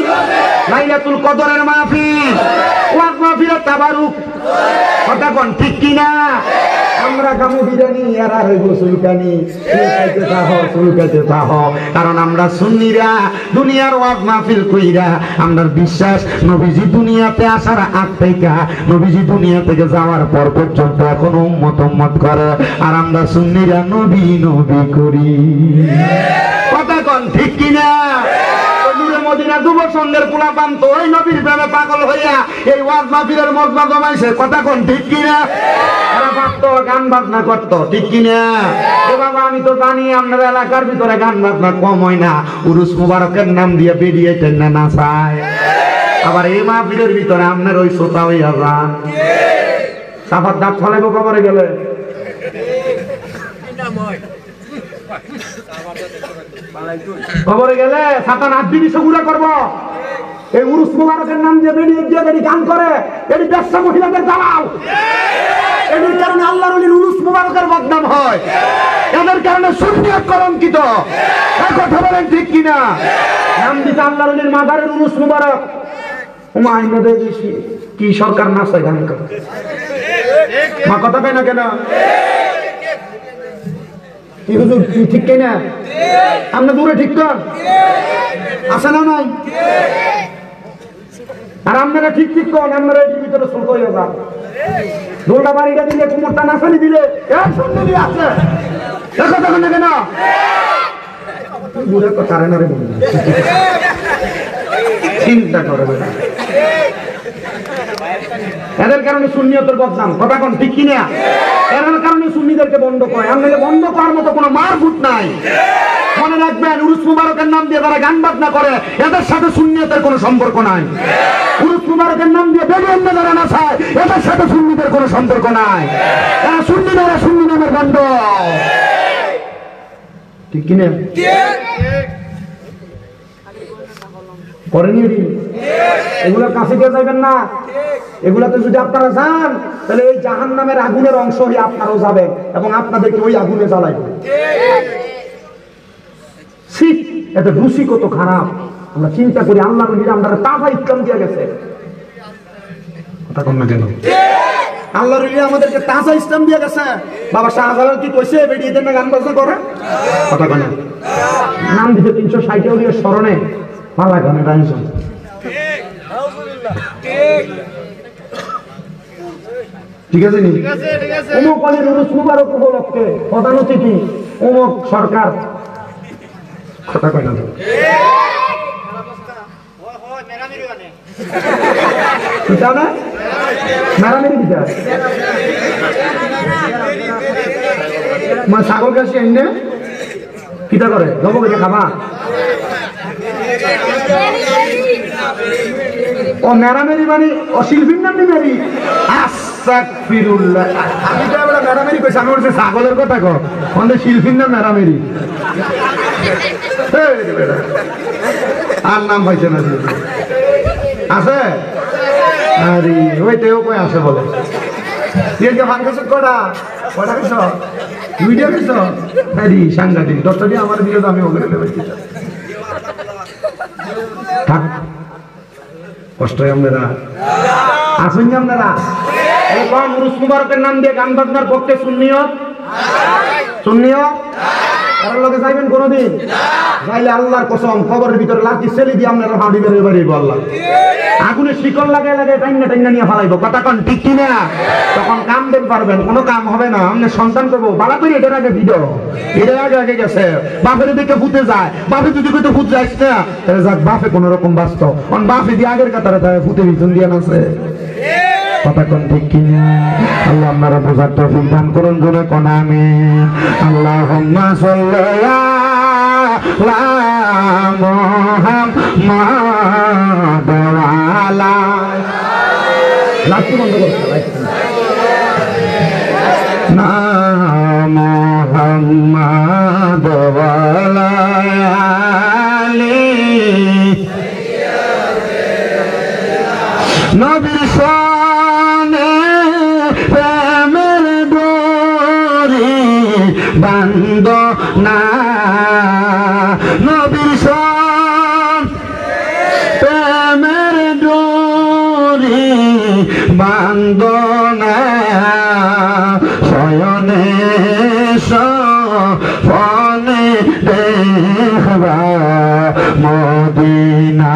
লাইলাতুল কদরের মাহফিল ওয়াজ মাহফিলের তাবারুক কথা কোন ঠিক কিনা আমরা গামু বিরানি এরা হইব সুলকানি সুলকাইতে চাহ সুলকাইতে চাহ কারণ আমরা সুন্নিরা দুনিয়ার ওয়াজ মাহফিল কইরা আমরা বিশ্বাস নবীজি দুনিয়াতে আসার আগ থেকে নবীজি দুনিয়া থেকে যাওয়ার পর পর্যন্ত এখনো উম্মত করে আর আমরা সুন্নিরা নবী নবী করি কথা কোন ঠিক কিনা মদিনা যুবসংঘের পোলাপান তো ওই নবীর প্রেমে পাগল হইয়া এই ওয়াজ মাহফিলের মজমা জমাইছে কথা কোন ঠিক কিনা এরা পারতো গান বাজনা করতো ঠিক কিনা এ বাবা আমি তো জানি আপনার এলাকার ভিতরে গান বাজনা কম হয় না উরুস মুবারকের নাম দিয়ে বেরিয়ে টেনে নাচায় আবার এই মাহফিলের ভিতরে আপনার ওই শ্রোতা হইয়া যান সাফার দাঁত ফলাইব কবরে গেলে খবরে গেলে সাতান 8 দিন সগুড়া করবো এই উরুস মুবারকের নাম দিয়ে বেরিয়ে গিয়ে বেরি গান করে এটি ব্যবসা মহিলাদের দালাল এটির কারণে আল্লাহর ওলির উরুস মুবারকের বদনাম হয় এদের কারণে সুন্নিয়ত কলঙ্কিত কথা বলেন ঠিক কিনা নাম দিতে আল্লাহর ওলির মাজারের উরুস মুবারক ওমা আইনদের কি সরকার নাচে গান করে মা কথা কয় না কেন কি হুজুর ঠিক কিনা আমরা দূরে ঠিক কর আসে না নাই আর আপনারা ঠিক ঠিক কর আপনারা এর ভিতরে শুল্ক হয়ে যান দোলটা বাড়িটা দিলে কুমোরটা নাচানি দিলে এক সন্ধ্যে আছে কথা কেন কেন দূরে কথা না রে চিন্তা করে এদের কারণে সুন্নিয়তের বদনাম কথা কোন ঠিক কিনা এদের কারণে সুন্নিদেরকে বন্ধ করে আমাদের বন্ধ করার মতো কোনো মারফুট নাই মনে রাখবেন উরুস মুবারকের নাম দিয়ে যারা গান বাজনা করে এদের সাথে সুন্নিয়তের কোনো সম্পর্ক নাই উরুস মুবারকের নাম দিয়ে বেরিয়ে যারা নাচায় এদের সাথে সুন্নিদের কোনো সম্পর্ক নাই এরা সুন্নি না এরা সুন্নি নামের বন্ধ ঠিক কিনা করেনি এগুলোর কাছে গিয়ে যাবেন না এগুলাতে যদি আপনারা যান তাহলে এই জাহান্নামের আগুনের অংশ হয়ে আপনারাও যাবেন এবং আপনাদেরকে ওই আগুনে জ্বালাইবে শীত এত রুচি কত খারাপ আমরা চিন্তা করি আল্লাহর নবী আমরা তাজা ইসলাম দিয়ে গেছে কথা কম না কেন আল্লাহর নবী আমাদেরকে তাজা ইসলাম দিয়ে গেছে বাবা শাহজালাল কি কইছে বেরিয়ে দেন না গান বাজনা করে কথা কয় না নাম দিতে 360 ওলির স্মরণে পালা গানের আয়োজন ঠিক আছে নি অমুক অলির উরুস মুবারক উপলক্ষে প্রধান অতিথি অমুক সরকার কথা কয় না মেরামেরি দিতে ছাগল কাশি আইনে কিটা করে জব করে খাবা ও মেরামেরি মানে অশিল্পীর নাম মেরি আস্তাগফিরুল্লাহ আমি তো এবার মেরামেরি কইছি আমি বলছি ছাগলের কথা কো আমাদের শিল্পীর নাম মেরামেরি আর নাম পাইছে না আছে আরে ওইটাও কই আছে বলে দিয়ে ভাঙ গেছে কটা কটা কিছু ভিডিও কিছু আরে সাংঘাতিক 10টা দিয়ে আমার ভিডিও তো আমি ওখানে দেবো থাক কষ্ট হয় আপনারা আসুন আপনারা কোন উরুস মুবারকের নাম দিয়ে গান বাজনার পক্ষে শুননিও কারোর লোকে যাইবেন কোনদিন যাইলে আল্লাহর কসম কবরের ভিতরে লাঠি ছেলে দিয়ে আপনারা হাঁড়ি বেরিয়ে বেরিয়ে আল্লাহ আগুনে শিকল লাগাই লাগাই টাইনা নিয়ে ফালাইবো কথা কন ঠিক কিনা তখন কাম দেন পারবেন কোনো কাম হবে না আপনি সন্তান করবো বালা করে এটার আগে ভিডিও এটার আগে গেছে বাপের দিকে ফুটে যায় বাপে যদি কইতে ফুট যাইস না তাহলে যাক বাপে কোন রকম বাস্তব কারণ বাপে দিয়ে আগের কাতারে তাই ফুটে ভিতন দিয়ে আছে কথা কোন ঠিক কিনা আল্লাহ আপনারা বোঝার তৌফিক দান করুন জোরে কোন আমিন আল্লাহুম্মা সাল্লি আলা মুহাম্মাদ ওয়া আলা লাঠি বন্ধ করতে না মুহাম্মাদ ওয়া আলা আলি নবীর শানে প্রেমের ডোরি বান্ধ না নবীর শান প্রেমের ডোরি বান্ধ না শয়নে সপনে দেখবা মদিনা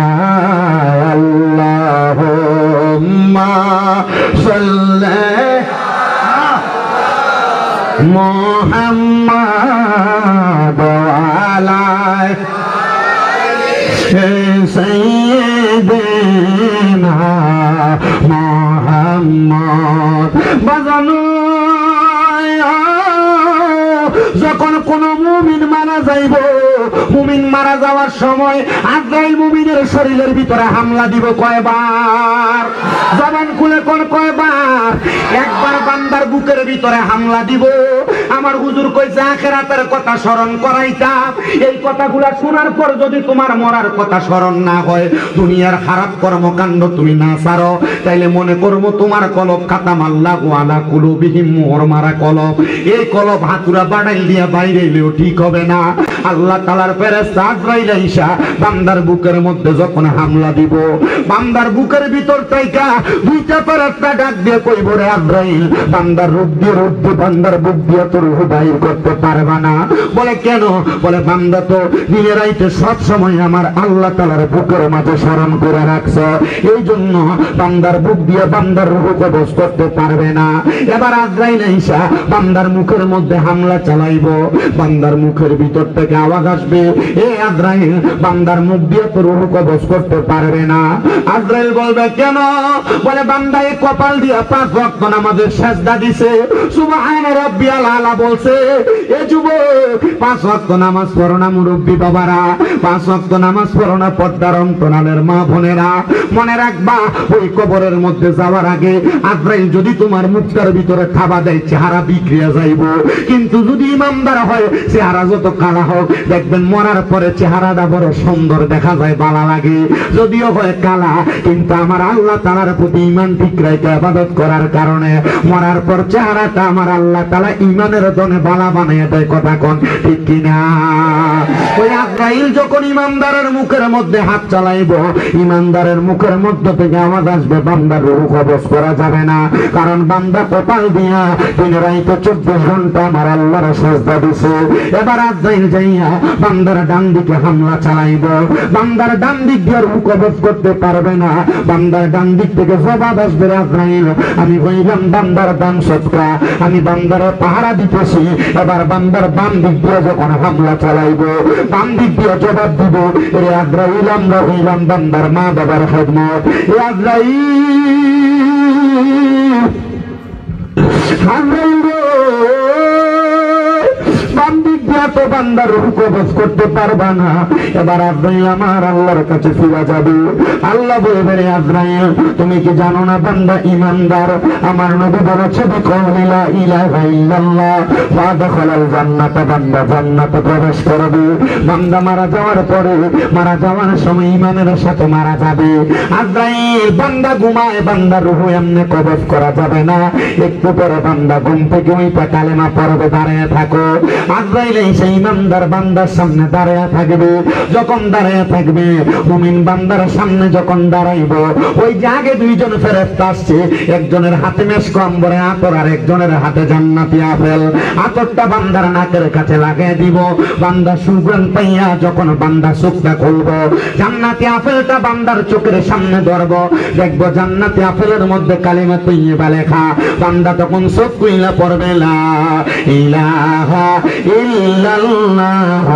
আল্লাহুম্মা সাল্লি মুহাম্মাদ ওয়া সাইয়্যিদিনা মুহাম্মদ বাজানো যখন কোন মুমিন মারা যাইব মুমিন মারা যাওয়ার সময় আজরাইল মুমিনের শরীরের ভিতরে হামলা দিব কয়বার জবান খুলে কোন কয়বার একবার বান্দার বুকের ভিতরে হামলা দিব আমার হুজুর কইছে আখিরাতের কথা স্মরণ করাইতা এই কথাগুলা শোনার পর যদি তোমার মরার কথা স্মরণ না হয় দুনিয়ার খারাপ কর্মকাণ্ড তুমি না ছাড়ো তাইলে মনে করবো তোমার কলব খাতাম আল্লাহু আলা কুলুবিহিম মোহর মারা কলব এই কলব হাতুরা বাড়াইল দিয়া বাইরে এলেও ঠিক হবে না আল্লাহ তাআলার ফেরেশতা আজরাইল আইসা বান্দার বুকের মধ্যে যখন হামলা দিব বান্দার বুকের ভিতর থেকে দুইটা ফেরেশতা ডাক দিয়ে কইব রে আজরাইল বান্দার রূপ দিয়ে বান্দার বুক দিয়ে তোর রূহ বাইর করতে পারবা না বলে কেন বলে বান্দা তো দিনে রাইতে সব সময় আমার আল্লাহ তাআলার বুকের মাঝে স্মরণ করে রাখছে এই জন্য বান্দার বুক দিয়ে বান্দার রূহ কবজ করতে পারবে না এবার আজরাইল আইসা বান্দার মুখের মধ্যে হামলা চালাইব বান্দার মুখের ভিতর থেকে আওয়াজ আসবে এ আজরাইল বান্দার মুখ দিয়ে তো রূহ কবজ করতে পারবে না আজরাইল বলবে কেন বলে বান্দা এই কপাল দিয়া 5 ওয়াক্ত নামাজের সিজদা দিছে সুবহান রাব্বিয়াল আলা বলছে এ যুবক 5 ওয়াক্ত নামাজ পড়ো না মুরব্বি বাবারা 5 ওয়াক্ত নামাজ পড়ো না পর্দার অন্তরালের মা বোনেরা মনে রাখবা ওই কবরের মধ্যে যাওয়ার আগে আজরাইল যদি তোমার মুখটার ভিতরে খাবা দেয় চেহারা বিক্রিয়া যাইব কিন্তু যদি ইমানদার হয় চেহারা যত কালা হোক দেখবেন মরার পরে চেহারাটা বড় সুন্দর দেখা যায় ভালো লাগে যদিও হয় কালা কিন্তু আমার আল্লাহ তাআলার প্রতি ঈমান ঠিক রেখে ইবাদত করার কারণে মরার পর চেহারাটা আমার আল্লাহ তাআলা ঈমানের জন্য ভালো বানিয়ে দেয় কথা কোন ঠিক কিনা ওই আজরাইল যখন ইমানদারের মুখের মধ্যে হাত চালাইব ইমানদারের মুখের মধ্য থেকে আওয়াজ আসবে বান্দার রূহ কবজ করা যাবে না কারণ বান্দা কপাল দিয়া দিন রাইতে 24 ঘন্টা আমার আল্লাহর সিজদা দিছে এবার আজরাইল যাইয়া বান্দার ডান দিকে হামলা চালাইব বান্দার ডান দিক দিয়ে রূহ কবজ করতে পারবে না বান্দার ডান দিক থেকে জবাব আসবে আজরাইল আমি হইলাম বান্দার দান সৎকা আমি বান্দার পাহারা দিতেছি এবার বান্দার বাম দিক দিয়ে যখন হামলা চালাইব বাম দিক দিয়ে জবাব দিব রে আজরাইল আমরা হইলাম বান্দার মা বাবার খেদমত এ আজরাইল আজরাইল বাম দিক দিয়ে তো বান্দার রূহ কবজ করতে পারবা না এবার আজরাইল আমার আল্লাহর কাছে ফিরে যাবে আল্লাহ বলবে রে আজরাইল তুমি কি জানো না বান্দা ঈমানদার আমার নবী বলেছে বিকৌলি লা ইলাহা ইল্লাল্লাহ ওয়া দাখালাল জান্নাতা বান্দা জান্নাতে প্রবেশ করবে বান্দা মারা যাওয়ার পরে মারা যাওয়ার সময় ঈমানের সাথে মারা যাবে আজরাইল বান্দা ঘুমায় বান্দার রূহ এমনি কবজ করা যাবে না একটু পরে বান্দা ঘুম থেকে ওইটা কালেমা পড়বে দাঁড়িয়ে থাকো আজরাইল সেই ইমানদার বান্দার সামনে দাঁড়ায় থাকবে। যখন দাঁড়ায় থাকবে, মুমিন বান্দার সামনে যখন দাঁড়াইব, ওই যে আগে দুইজন ফেরেশতা আসছে, একজনের হাতে মেশক আম্বরে আতর আর একজনের হাতে জান্নাতি আপেল। আতরটা বান্দার নাকের কাছে লাগিয়ে দিব। বান্দা সুগন্ধ পাইয়া যখন বান্দা চোখটা খুলবো, জান্নাতি আপেলটা বান্দার চোখের সামনে ধরবো, দেখবো জান্নাতি আপেলের মধ্যে কালিমা তৈয়বা লেখা। বান্দা তখন চোখ খুইলা পড়বে লা ইলাহা ইল্লাল্লাহ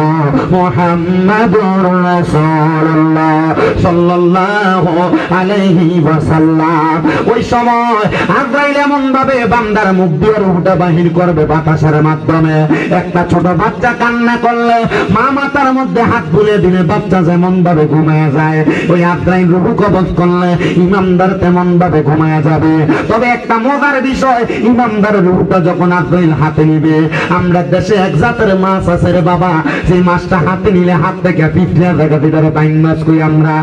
মুহাম্মাদুর রাসূলুল্লাহ সাল্লাল্লাহু আলাইহি ওয়াসাল্লাম। ওই সময় আজরাইল এমন ভাবে বান্দার মুখ দিয়ে রূহটা বাহির করবে বাতাসের মাধ্যমে। একটা ছোট বাচ্চা কান্না করলে মা মাথার মধ্যে হাত বুলিয়ে দিলে বাচ্চা যেমন ভাবে ঘুমায় যায়, ওই আজরাইল রূহ কবজ করলে ইমানদার তেমন ভাবে ঘুমায় যাবে। তবে একটা মজার বিষয়, ইমানদার রূহটা যখন আজরাইল হাতে নিবে, আমরা দেশে এক জাতের মাছ আছে রে বাবা, সেই মাছটা হাতে নিলে হাত থেকে পিছলে জায়গা ভিতরে বাইন মাছ কই আমরা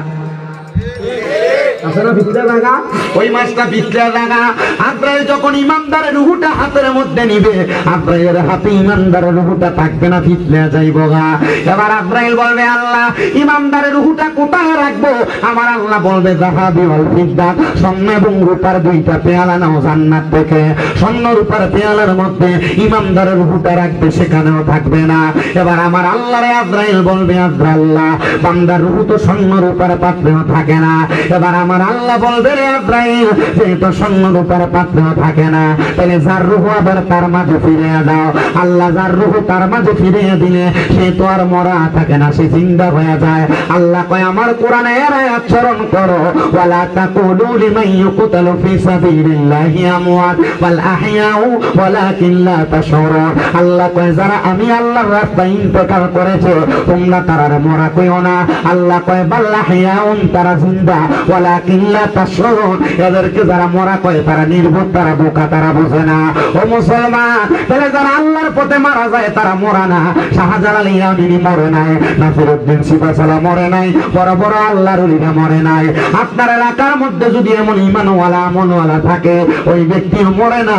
ওই মাছটা পিছলে লাগা। আজরাইল যখন ইমানদারের রূহটা হাতের মধ্যে নিবে, আজরাইলের হাতে ইমানদারের রূহটা থাকবে না, পিছলে যাইবো গা। এবার আজরাইল বলবে আল্লাহ ইমানদারের রূহটা কোথায় রাখবো? আমার আল্লাহ বলবে যাহাবি ওয়াল ফিদ্দা, স্বর্ণ এবং রূপার দুইটা পেয়ালা নাও জান্নাত থেকে। স্বর্ণ রূপার পেয়ালার মধ্যে ইমানদারের রূহটা রাখবে, সেখানেও থাকবে না। এবার আমার আল্লাহরে আজরাইল বলবে আল্লাহ বান্দার রূহ তো স্বর্ণ রূপার পাত্রেও থাকে না। এবার আমার আল্লাহ বলবে রে আজরাইল, যেহেতু স্বর্ণ রূপার পাত্রেও থাকে না, তাহলে যার রূহ আবার তার মাঝে ফিরিয়ে দাও। আল্লাহ যার রূহ তার মাঝে ফিরিয়ে দিলে সে তো আর মরা থাকে না, সে জিন্দা হয়ে যায়। আল্লাহ কয় আমার কোরআনের আচরণ করো, ওয়ালা তাকুলু লিমান ইউকতালু ফি সাবিলিল্লাহি আমওয়াত ওয়াল আহইয়াউ ওয়ালাকিন লা তাশউরুন। আল্লাহ কয় যারা আমি আল্লাহর রাস্তায় ইন্তেকাল করেছে, তোমরা তারা মরা কইও না। আল্লাহ কয় বাল আহইয়াউন, তারা জিন্দা, ওয়ালাকিন লা তাশউরুন, এদেরকে যারা মরা কয় তারা নির্বোধ, তারা বোকা, তারা বোঝে না। ও মুসলমান, তাহলে যারা আল্লাহর পথে মারা যায় তারা মরা না। শাহজালাল ইয়ামিনী মরে নাই, নাসিরউদ্দিন সিপাহসালা মরে নাই, বড় বড় আল্লাহর ওলিরা মরে নাই। আপনার এলাকার মধ্যে যদি এমন ঈমানওয়ালা আমলওয়ালা থাকে, ওই ব্যক্তিও মরে না,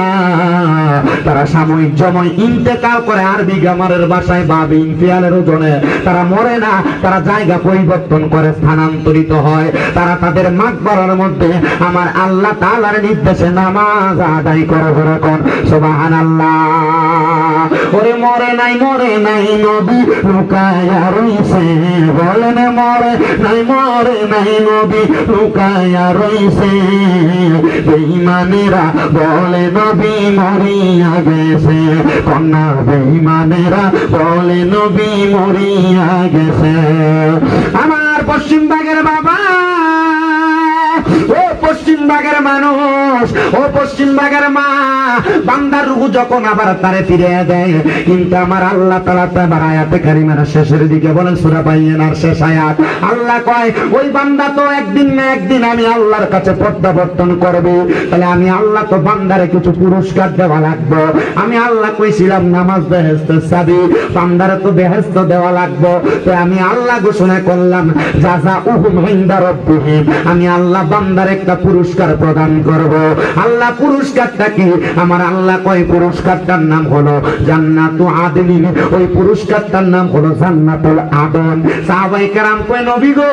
তারা সাময়িক সময় ইন্তেকাল করে। আরবি গ্রামারের ভাষায় বাবে ইনফিয়ালের ওজনে তারা মরে না, তারা জায়গা পরিবর্তন করে স্থানান্তরিত হয়। তারা তাদের মাকবারার মধ্যে আমার আল্লাহ তাআলার নির্দেশে নামাজ আদায় করে। যখন সুবহানাল্লাহ, ওরে মরে নাই নবী লুকায়া রইছে, বলেন মরে নাই নবী লুকায়া রইছে। বেঈমানেরা বলে নবী মরিয়া গেছে, কন্যা বেঈমানেরা বলে নবী মরিয়া গেছে। আমার পশ্চিমবঙ্গের বাবা, ও পশ্চিমবঙ্গের মানুষ, ও পশ্চিমবঙ্গের মা, বান্দার রূহ যখন আবার তারে ফিরে দেয়, কিন্তু আমার আল্লাহ তাআলা তার আয়াতে কারিমার শেষের দিকে বলেন, সূরা বাইয়িনার শেষ আয়াত, আল্লাহ কয় ওই বান্দা তো একদিন না একদিন আমি আল্লাহর কাছে প্রত্যাবর্তন করবে। তাহলে আমি আল্লাহ তো বান্দারে কিছু পুরস্কার দেওয়া লাগবে। আমি আল্লাহ কইছিলাম নামাজ বেহেশতের চাবি, বান্দারে তো বেহেশত দেওয়া লাগবে। তো আমি আল্লাহ ঘোষণা করলাম জাযাউহুম ইনদা রাব্বিহিম, আমি আল্লাহ বান্দার একটা পুরস্কার প্রদান করব। আল্লাহ পুরস্কারটা কি? আমার আল্লাহ কয় পুরস্কারটার নাম হলো জান্নাতু আদনিন। ওই পুরস্কারটার নাম হলো জান্নাতুল আদন। সাহাবায়ে কেরাম কয় নবী গো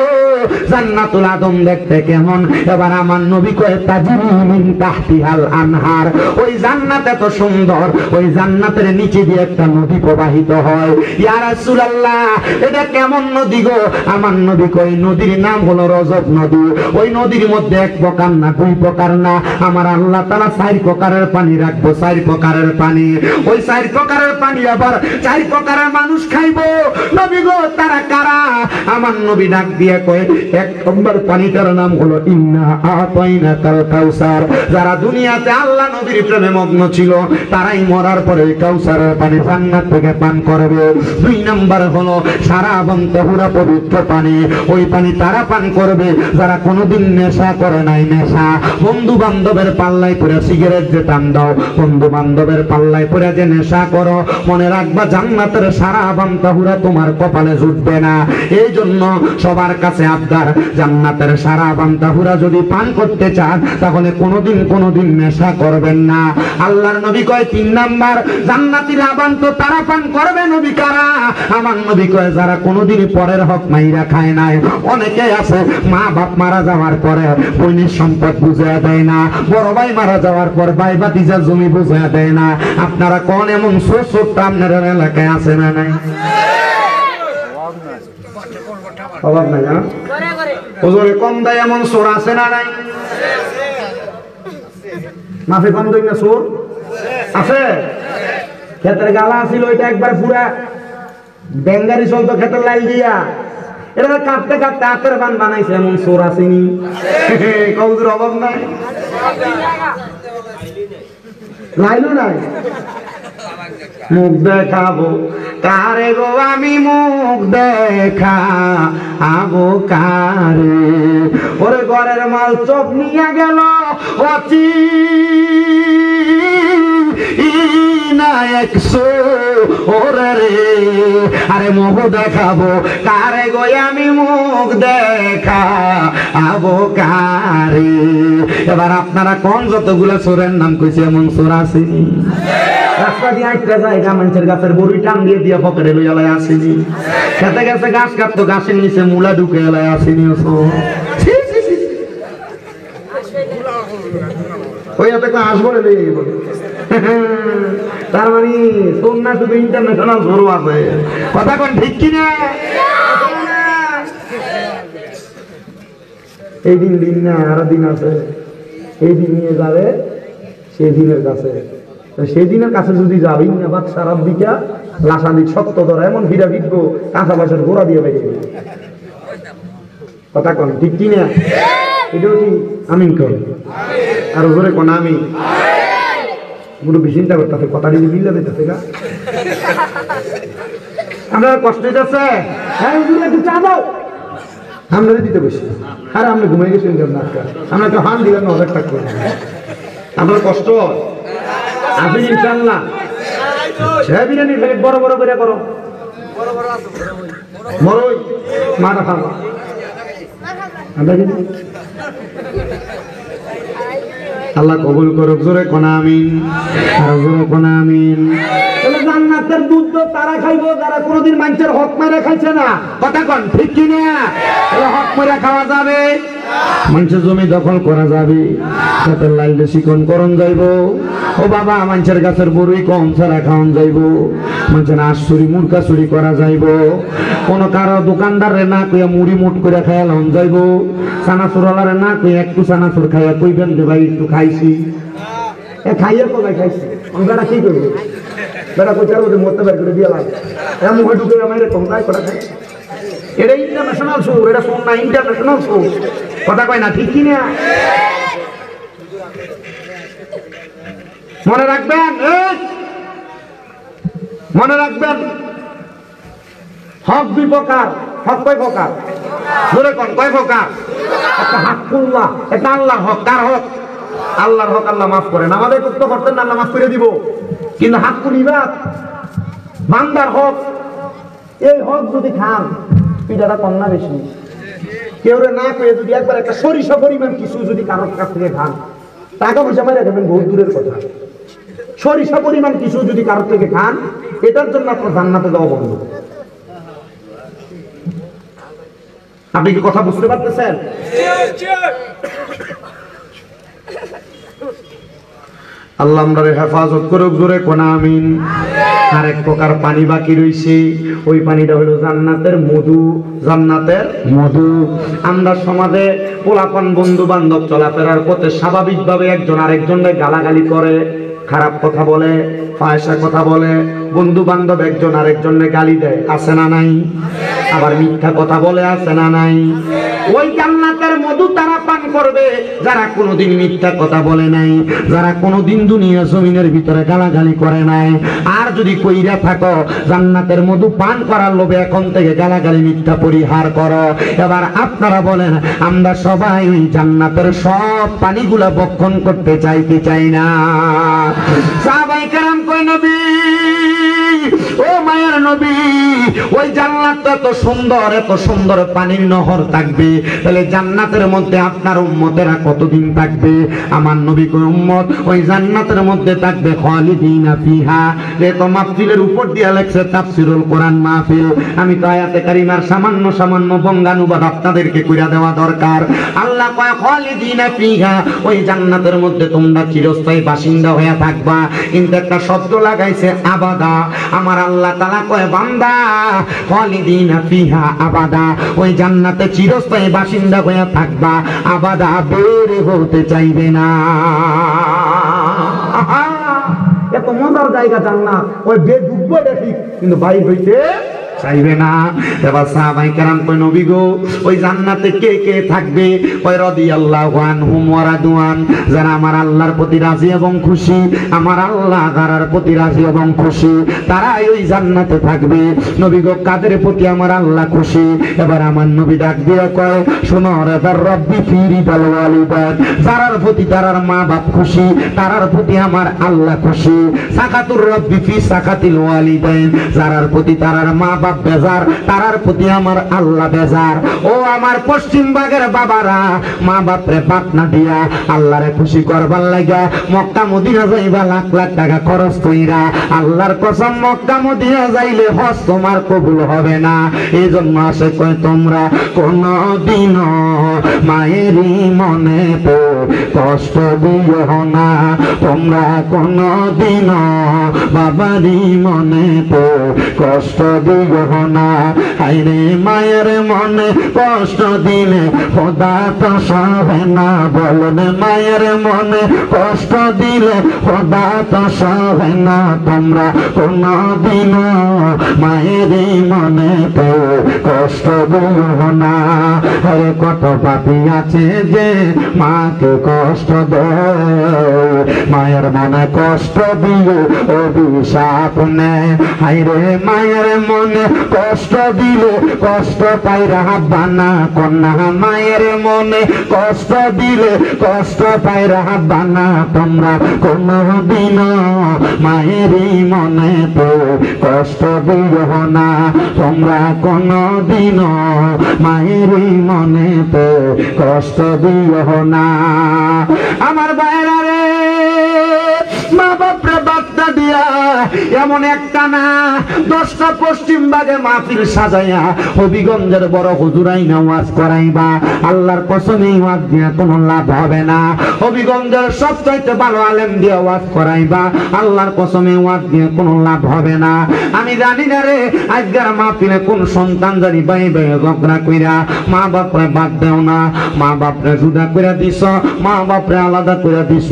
জান্নাতুল আদন দেখতে কেমন? এবার আমার নবী কয় তাজরি মিন তাহতিহাল আনহার। ওই জান্নাত এত সুন্দর, ওই জান্নাতের নিচে দিয়ে একটা নদী প্রবাহিত হয়। ইয়া রাসূলুল্লাহ এটা কেমন নদী গো? আমার নবী কয় নদীর নাম হলো রজব নদী। ওই নদীর মধ্যে এক প্রকার না, দুই প্রকার না, আমার আল্লাহ তাআলা চার প্রকারের পানি রাখবো, চার প্রকারের পানি। ওই চার প্রকারের পানি আবার চার প্রকারের মানুষ খাইবো। নবী গো তারা কারা? আমার নবী ডাক দিয়ে কয় এক নম্বর পানিটার নাম হলো ইন্না আতাইনাকাল কাউসার। যারা দুনিয়াতে আল্লাহ নবীর প্রেমে মগ্ন ছিল, তারাই মরার পরে কাউসারের পানি জান্নাত থেকে পান করবে। দুই নম্বর হলো সারা এবং তাহুরা পবিত্র পানি। ওই পানি তারা পান করবে যারা কোনোদিন নেশা নেশা করে নাই নেশা। বন্ধু বান্ধবের পাল্লায় পড়ে সিগারেট যে টান দাও, বন্ধু বান্ধবের পাল্লায় পড়ে যে নেশা করো, মনে রাখবা জান্নাতের সারা বান্তাহুরা তোমার কপালে জুটবে না। এই জন্য সবার কাছে আবদার, জান্নাতের সারা বান্তাহুরা যদি পান করতে চান তাহলে কোনোদিন নেশা করবেন না। আল্লাহর নবী কয় 3 নাম্বার, জান্নাতীরা বান্ত তারা পান করবে। নবী কারা? আমার নবী কয় যারা কোনোদিন পরের হক মাইরা খায় নাই। অনেকে আছে মা বাপ মারা যাওয়ার পরে বইনের সম্পদ বুঝাইয়া দেয় না, বড় ভাই মারা যাওয়ার পর ভাই ভাতিজার জমি বুঝাইয়া দেয় না। আপনারা কোন এমন ছোট আপনার এলাকায় আছে না নাই? অভাব নাই না? ওজনে কম দেয় এমন চোর আছে না নাই? মাফে কম দেয় না চোর আছে? ক্ষেতের গালা ছিল ওইটা একবার পুরা বেঙ্গারি চলতো ক্ষেতের লাইল দিয়া, এটা কাটতে কাটতে হাতের বান বানাইছে, এমন চোর আসেনি? কৌজুর অভাব নাই, লাইলও নাই। মুখ দেখাবো কারে গো আমি, মুখ দেখাবো কারে? ওরে ঘরের মাল চোখ নিয়ে গেল অচি না 100 ওরে রে। আরে মুখ দেখাবো কারে গো আমি, মুখ দেখাবো কারে? এবার আপনারা কোন যতগুলো চোরের নাম কইছে এমন চোর আসেনি? রাস্তা দিয়ে একটা জায়গা মানুষের গাছের বড়ি টান দিয়ে দিয়া পকেটে লইয়া লাই আসেনি? খেতে গেছে গাছ কাটতো, গাছের নিচে মূলা ঢুকে এলাই আসেনি? ওই আসবো রে বলে। তার মানে তোর না শুধু ইন্টারন্যাশনাল ঝোরও আছে, কথা কোন ঠিক কিনা? এই দিন না আরো দিন আছে, এই দিন নিয়ে যাবে সেই দিনের কাছে। সেই দিনের কাছে যদি যাবি না বাদ সারা দিকা লাসানি শক্ত ধরা এমন ভিড়া ভিড়বো কাঁচা বাসের গোড়া দিয়ে বেরিয়ে, কথা কোন ঠিক কিনা? এটাও কি আমিন কর? আর জোরে কোন আমি মুরব্বী চিন্তা করতেছে, কথা দিয়ে মিল্লা দিতেছে গা। আমরা কষ্ট দিতেছে, হ্যাঁ একটু চা দাও, আমরা দিতে বসি। আরে আমরা ঘুমাই গেছি, আমরা তো হান দিলাম না, 1000 টাকা করে। আপনার কষ্ট আপনি ইনশাআল্লাহ বিরিয়ানি বড় বড় করে করো, বড়ই মারা খাবো আল্লাহ কবুল করুক। জোরে কোন আমিন, আর জোরে কোন আমিন। জান্নাতের দুধ তো তারা খাইবো যারা কোনোদিন মানুষের হক মেরে খাইছে না, কথা কোন ঠিক কিনা? হক মেরে খাওয়া যাবে, মানুষের জমি দখল করা যাবে, খেতের লাইলে শিকন করন যাইব। ও বাবা মানুষের গাছের বড়ই কম ছাড়া খাওয়ান যাইব, মানুষের আশ চুরি মুরগা চুরি করা যাইব, কোন কারো দোকানদারে না কইয়া মুড়ি মুট করে খাইয়া লন যাইব, চানাচুরালারে না কইয়া একটু চানাচুর খাইয়া কইবেন যে ভাই একটু খাইছি, খাইয়া তো ভাই খাইছি। বেড়া কি করবো, বেড়া কোথাও মরতে বের করে দিয়ে লাগে, এরা মুখে ঢুকে আমাদের তোমরাই করা খাই। এটা ইন্টারন্যাশনাল শো, এটা শোন না ইন্টারন্যাশনাল শো, কথা কয় না ঠিক কিনা? মনে রাখবেন, মনে রাখবেন হক 2 প্রকার। হক কয় প্রকার? জোরে কোন কয় প্রকার? একটা হাক্কুল্লাহ, এটা আল্লাহর হক। কার হক? আল্লাহর হক আল্লাহ মাফ করেন, আমাদের কুত্ত করতেন না, আল্লাহ মাফ করে দিব। কিন্তু হাক্কুল ইবাদ বান্দার হক, এই হক যদি খান পিঠাটা কম না বেশি? কেউ না পেয়ে যদি একবার একটা সরিষা পরিমাণ কিছু যদি কারোর কাছ থেকে খান, টাকা পয়সা মেরে দেবেন বহুত দূরের কথা। সরিষা পরিমাণ কিছু যদি কারোর থেকে খান, এটার জন্য আপনার জান্নাতে যাওয়া বন্ধ। আপনি কি কথা বুঝতে পারতেছেন? আল্লাহ আমরা হেফাজত করুক, জোরে কোন আমিন। আরেক প্রকার পানি বাকি রইছে, ওই পানিটা হলো জান্নাতের মধু। জান্নাতের মধু। আমরা সমাজে পোলাপান বন্ধু বান্ধব চলাফেরার পথে স্বাভাবিকভাবে একজন আরেকজনকে গালাগালি করে, খারাপ কথা বলে, ফায়সা কথা বলে, বন্ধু বান্ধব একজন আরেকজনকে গালি দেয়, আছে না নাই? আবার মিথ্যা কথা বলে, আছে না নাই? ওই জান্নাতের মধু তারা পান করবে, যারা কোনোদিন মিথ্যা কথা বলে নাই, যারা কোনোদিন দুনিয়া জমিনের ভিতরে গালাগালি করে নাই। আর যদি কইরা থাকো জান্নাতের মধু পান করার লোভে এখন থেকে গালাগালি মিথ্যা পরিহার করো। এবার আপনারা বলেন আমরা সবাই ওই জান্নাতের সব পানিগুলা বক্ষণ করতে চাই কি চাই না? সাহাবায়ে কেরাম কয় নবী, ও মায়ের নবী, ওই জান্নাত এত সুন্দর পানির নহর থাকবে, তাহলে জান্নাতের মধ্যে আপনার উম্মতেরা কতদিন থাকবে? আমার নবী কয় উম্মত ওই জান্নাতের মধ্যে থাকবে খালিদিনা ফিহা। এ তো মাহফিলের উপর দিয়ে লেখছে তাফসীরুল কোরআন মাহফিল। আমি তো আয়াতে কারিমার সামান্য বঙ্গানুবাদ আপনাদেরকে কইরা দেওয়া দরকার। আল্লাহ কয় খালিদিনা ফিহা, ওই জান্নাতের মধ্যে তোমরা চিরস্থায়ী বাসিন্দা হয়ে থাকবা। কিন্তু একটা শব্দ লাগাইছে আবাদা। আমার আল্লাহ তাআলা কয় বান্দা খালিদিনা ফিহা আবাদা, ওই জান্নাতে চিরস্থায়ী বাসিন্দা হয়ে থাকবা, আবাদা বের হতে চাইবে না। এত মজার জায়গা জান্নাত, ওই বের ডুববে ঠিক কিন্তু বাইর হইতে চাইবে না। এবার সাহাবায়ে কেরাম কয় নবী গো ওই জান্নাতে কে কে থাকবে? কয় রাদিয়াল্লাহু আনহুম ওয়া রাদওয়ান, যারা আমার আল্লাহর প্রতি রাজি এবং খুশি, আমার আল্লাহ যারার প্রতি রাজি এবং খুশি তারাই ওই জান্নাতে থাকবে। নবী গো কাদের প্রতি আমার আল্লাহ খুশি? এবার আমার নবী ডাক দিয়ে কয় শোনো রাদার রব্বি ফি রিদাল ওয়ালিদাত, যারার প্রতি তারার মা বাপ খুশি তারার প্রতি আমার আল্লাহ খুশি। সাকাতুর রব্বি ফি সাকাতিল ওয়ালিদাইন, যারার প্রতি তারার মা বাপ বেজার তারার প্রতি আমার আল্লাহ বেজার। ও আমার পশ্চিম ভাগের বাবারা, মা বাপরে পাটনা দিয়া আল্লাহরে খুশি করবার লাগা মক্কা মদিনা যাইবা লাখ লাখ টাকা খরচ কইরা, আল্লাহর কসম মক্কা মদিনা যাইলে হজ তোমার কবুল হবে না। এই জন্য আসে কয় তোমরা কোনদিন মায়েরই মনে তো কষ্ট দিও না, তোমরা কোনদিন বাবারই মনে তো কষ্ট দিও না। আইরে মায়ের মনে কষ্ট দিলে খোদা তো সহে না, বলেন মায়ের মনে কষ্ট দিলে খোদা তো সহে না। তোমরা কোনদিন মায়ের মনে তো কষ্ট দিও না। আরে কত পাপী আছে যে মাকে কষ্ট দেয়, মায়ের মনে কষ্ট দিয়ে অভিশাপ নেয়। আইরে মায়ের মনে কষ্ট দিলে কষ্ট পাই রাব্বানা কন্যা, মায়ের মনে কষ্ট দিলে কষ্ট পাই রাব্বানা। তোমরা কোনদিন মায়েরই মনে তো কষ্ট দিও না, তোমরা কোনদিন মায়েরই মনে তো কষ্ট দিও না। আমার ভাইরা রে, মা বাপরে বার্তা দিয়া এমন একটা না 10টা পশ্চিম ভাগে মাহফিল সাজাইয়া হবিগঞ্জের বড় হুজুরাই নামাজ করাইবা, আল্লাহর কসমে ওয়াজ দিয়া কোনো লাভ হবে না। হবিগঞ্জের সবচাইতে ভালো আলেম দিয়ে ওয়াজ করাইবা, আল্লাহর কসমে ওয়াজ দিয়ে কোনো লাভ হবে না। আমি জানি না রে আজকের মাহফিলে কোন সন্তান জানি বাই বাই ঝগড়া কইরা মা বাপরে বাদ দেও না, মা বাপরে জুদা কইরা দিছ, মা বাপরে আলাদা কইরা দিছ।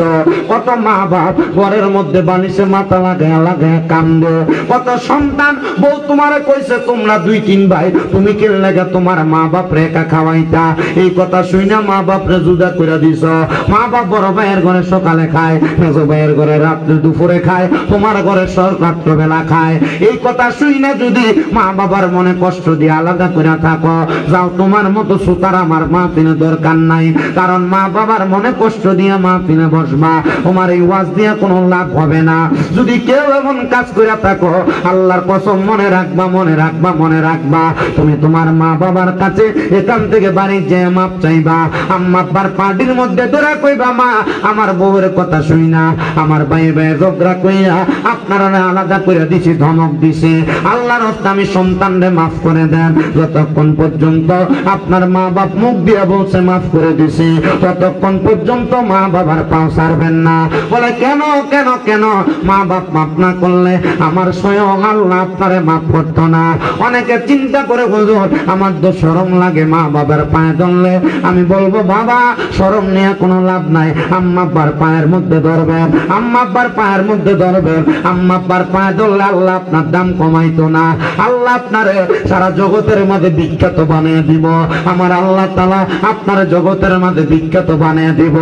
কত মা বাপ ঘরের মধ্যে বালিশে মাথা লাগায় লাগায় কান্দে। কত সন্তান বউ তোমারে কইছে তোমরা 2-3 ভাই, তুমি কে লাগা তোমার মা বাপ রেখা খাওয়াইতা, এই কথা শুইনা মা বাপরে জুদা কইরা দিছ। মা বাপ বড় ভাইয়ের ঘরে সকালে খায়, মেজো ভাইয়ের ঘরে রাত্রে দুপুরে খায়, তোমার ঘরে রাত্র বেলা খায়। এই কথা শুইনা যদি মা বাবার মনে কষ্ট দিয়ে আলাদা করে থাকো, যাও তোমার মতো সুতার আমার মাহফিলে দরকার নাই। কারণ মা বাবার মনে কষ্ট দিয়ে মাহফিলে বসবা, তোমার এই ওয়াজ দিয়ে কোনো লাভ হবে না। যদি কেউ এমন কাজ করে থাকো, আল্লাহর কসম মনে রাখবা, মনে রাখবা, মনে রাখবা, তুমি তোমার মা বাবার কাছে এখান থেকে বাড়ি যে মাপ চাইবা। আম্মা আব্বার পার্টির মধ্যে তোরা কইবা মা আমার বউয়ের কথা শুই না, আমার ভাই ভাই ঝগড়া কইয়া আপনারা আলাদা করে দিছি, ধমক দিছে। আল্লাহর হস্তে আমি সন্তানরে মাফ করে দেন। যতক্ষণ পর্যন্ত আপনার মা বাপ মুখ দিয়ে বলছে মাফ করে দিছে, ততক্ষণ পর্যন্ত মা বাবার পাও ছাড়বেন না। বলে কেন কেন কেন? মা মা বাপ মাফ না করলে আমার স্বয়ং আল্লাহ আপনারে মাফ করতো না। অনেকে চিন্তা করে হুজুর আমার তো শরম লাগে মা বাবার পায়ে ধরলে। আমি বলবো বাবা শরম নিয়ে কোনো লাভ নাই। আম্মা আব্বার পায়ের মধ্যে ধরবেন, আম্মা আব্বার পায়ের মধ্যে ধরবেন। আম্মা আব্বার পায়ে ধরলে আল্লাহ আপনার দাম কমাইতো না, আল্লাহ আপনারে সারা জগতের মধ্যে বিখ্যাত বানিয়ে দিব। আমার আল্লাহ তাআলা আপনার জগতের মধ্যে বিখ্যাত বানিয়ে দিব।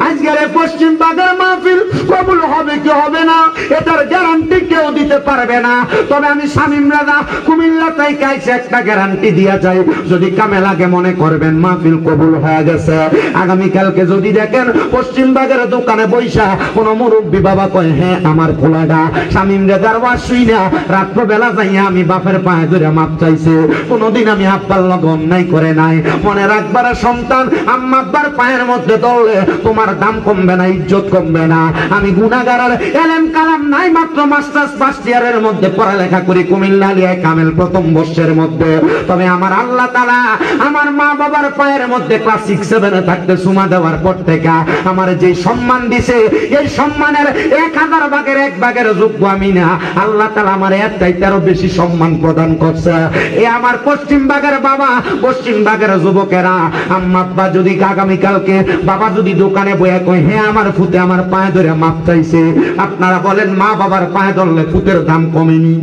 আজকের পশ্চিম বাগের মাহফিল কবুল হবে কি হবে না এটার গ্যারান্টি কেউ দিতে পারবে না। তবে আমি শামীম রাজা কুমিল্লা থেকে আইসে একটা গ্যারান্টি দিয়া যাই, যদি কামে লাগে মনে করবেন মাহফিল কবুল হয়ে গেছে। আগামীকালকে যদি দেখেন পশ্চিম বাগের দোকানে বৈশা কোন মুরব্বী বাবা কয় হ্যাঁ আমার পোলাটা শামীম রাজার ওয়াজ শুইনা রাত্রবেলা যাইয়া আমি বাপের পায়ে ধরে মাপ চাইছে, কোনদিন আমি আব্বার লগে অন্যায় করে নাই। মনে রাখবার সন্তান আম্মা আব্বার পায়ের মধ্যে ধরলে তোমার দাম কমবে না, ইজ্জত কমবে না। আমি গুনাহগারের এলেম কালাম নাই, মাত্র মাস্টার্স ফার্স্ট ইয়ারের মধ্যে পড়ালেখা করি কুমিল্লা আলিয়া কামেল প্রথম বর্ষের মধ্যে। তবে আমার আল্লাহ তাআলা আমার মা বাবার পায়ের মধ্যে ক্লাস 6-7 থাকতে সুমা দেওয়ার পর থেকে আমার যে সম্মান দিছে এই সম্মানের 1000 ভাগের 1 ভাগের যোগ্য আমি না। আল্লাহ তাআলা আমার এর চাইতে আরো বেশি সম্মান প্রদান করছে। এ আমার পশ্চিম বাগের বাবা, পশ্চিম বাগের যুবকেরা, আম্মা আব্বা যদি আগামীকালকে বাবা যদি দোকানে বইয়া কয় হ্যাঁ আমার ফুতে আমার পায়ে ধরে মাপ চাইছে, আপনারা বলেন মা বাবার পায়ে ধরলে ফুতের দাম কমেনি?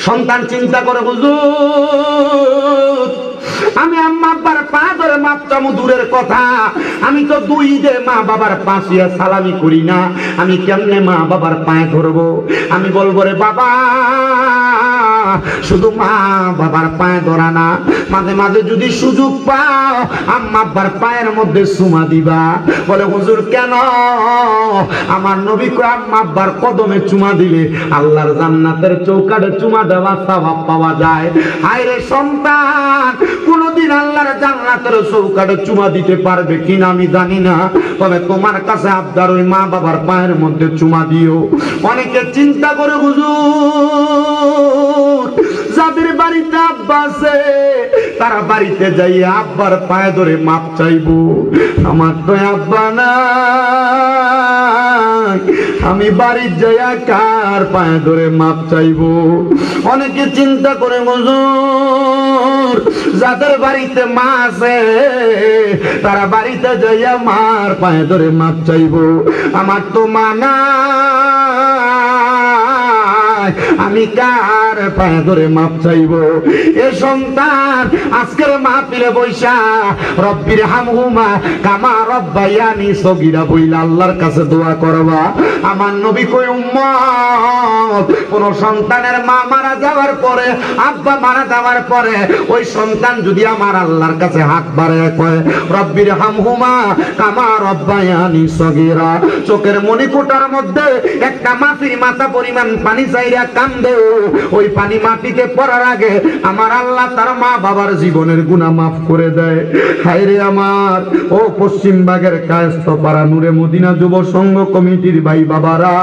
সন্তান চিন্তা করে হুজুর আমি আম্মা আব্বার পা ধরে মাপ চামু দূরের কথা, আমি তো 2 ঈদে মা বাবার পাশে সালামি করি না, আমি কেমনে মা বাবার পায়ে ধরবো? আমি বলবো রে বাবা শুধু মা বাবার পায়ে ধরা না, মাঝে মাঝে যদি সুযোগ পাও আম্মা আব্বার পায়ের মধ্যে চুমা দিবা। বলে হুজুর কেন? আমার নবী কয় আম্মা আব্বার কদমে চুমা দিলে আল্লাহর জান্নাতের চৌকাঠে চুমা দেওয়া সওয়াব পাওয়া যায়। হায়রে সন্তান কোনদিন আল্লাহর জান্নাতের চৌকাঠে চুমা দিতে পারবে কিনা আমি জানি না, তবে তোমার কাছে আবদার ওই মা বাবার পায়ের মধ্যে চুমা দিও। অনেকে চিন্তা করে হুজুর যাদের বাড়িতে আব্বা আছে তারা বাড়িতে যাইয়া আব্বার পায়ে ধরে মাপ চাইবো, আমার তো আব্বা নাই, আমি বাড়ির যাইয়া কার পায়ে ধরে মাপ চাইবো? অনেকে চিন্তা করে হুজুর যাদের বাড়িতে মা আছে তারা বাড়িতে যাইয়া মার পায়ে ধরে মাপ চাইবো, আমার তো মা নাই, আমি কার পায়ে ধরে মাপ চাইবো? এ সন্তান আজকের মাহফিলে বৈশা রব্বির হামহুমা কামা রব্বায়ানি সগীরা বইলা আল্লাহর কাছে দোয়া করবা। আমার নবী কই উম্মত কোন সন্তানের মা মারা যাওয়ার পরে আব্বা মারা যাওয়ার পরে ওই সন্তান যদি আমার আল্লাহর কাছে হাত বাড়ায় কয় রব্বির হামহুমা কামা রব্বায়ানি সগীরা, চোখের মণিকোটার মধ্যে একটা মাটির মাথা পরিমাণ পানি চাইরা কান্দে, ওই পানি মাটিতে পড়ার আগে আমার আল্লাহ তার মা বাবার জীবনের গুনাহ মাফ করে দেয়। হায়রে আমার ও পশ্চিম বাগের কায়স্থপাড়া নূরে মদিনা যুব সংঘ কমিটির ভাই বাবারা,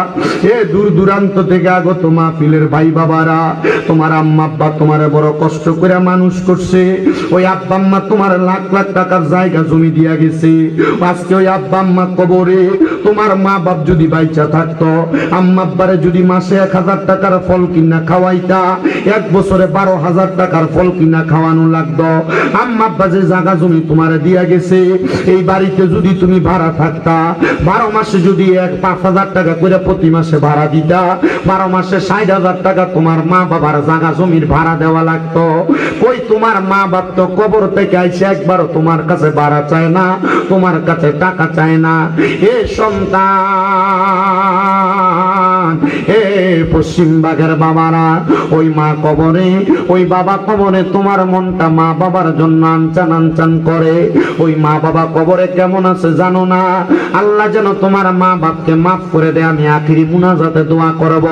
এ দূর দূরান্ত থেকে আগত মাহফিলের ভাই বাবারা, তোমার আম্মা আব্বা তোমার বড় কষ্ট করে মানুষ করছে, ওই আব্বা আম্মা তোমার লাখ লাখ টাকার জায়গা জমি দিয়া গেছে, আজকে ওই আব্বা আম্মা কবরে। তোমার মা বাপ যদি বাইচা থাকতো আম্মা আব্বারে যদি মাসে 1000 টাকার ফল কিনা খাওয়াইতা, 1 বছরে 12,000 টাকার ফল কিনা খাওয়ানো লাগতো। আম্মা আব্বা যে জায়গা জমি তোমার দিয়া গেছে এই বাড়িতে যদি তুমি ভাড়া থাকতা 12 মাসে যদি 5,000 টাকা করে প্রতি মাসে ভাড়া দিতা, 12 মাসে 60,000 টাকা তোমার মা বাবার জায়গা জমির ভাড়া দেওয়া লাগতো। কই তোমার মা বাপ তো কবর থেকে আইসে একবারও তোমার কাছে ভাড়া চায় না, তোমার কাছে টাকা চায় না। এ সন্তান এ পশ্চিম বাগের বাবারা, ওই মা কবরে ওই বাবা কবরে তোমার মনটা মা বাবার জন্য আনচান আনচান করে। ওই মা বাবা কবরে কেমন আছে জানো না? আল্লাহ যেন তোমার মা বাপকে মাফ করে দেয়। আমি আখিরি মুনাজাতে দোয়া করব।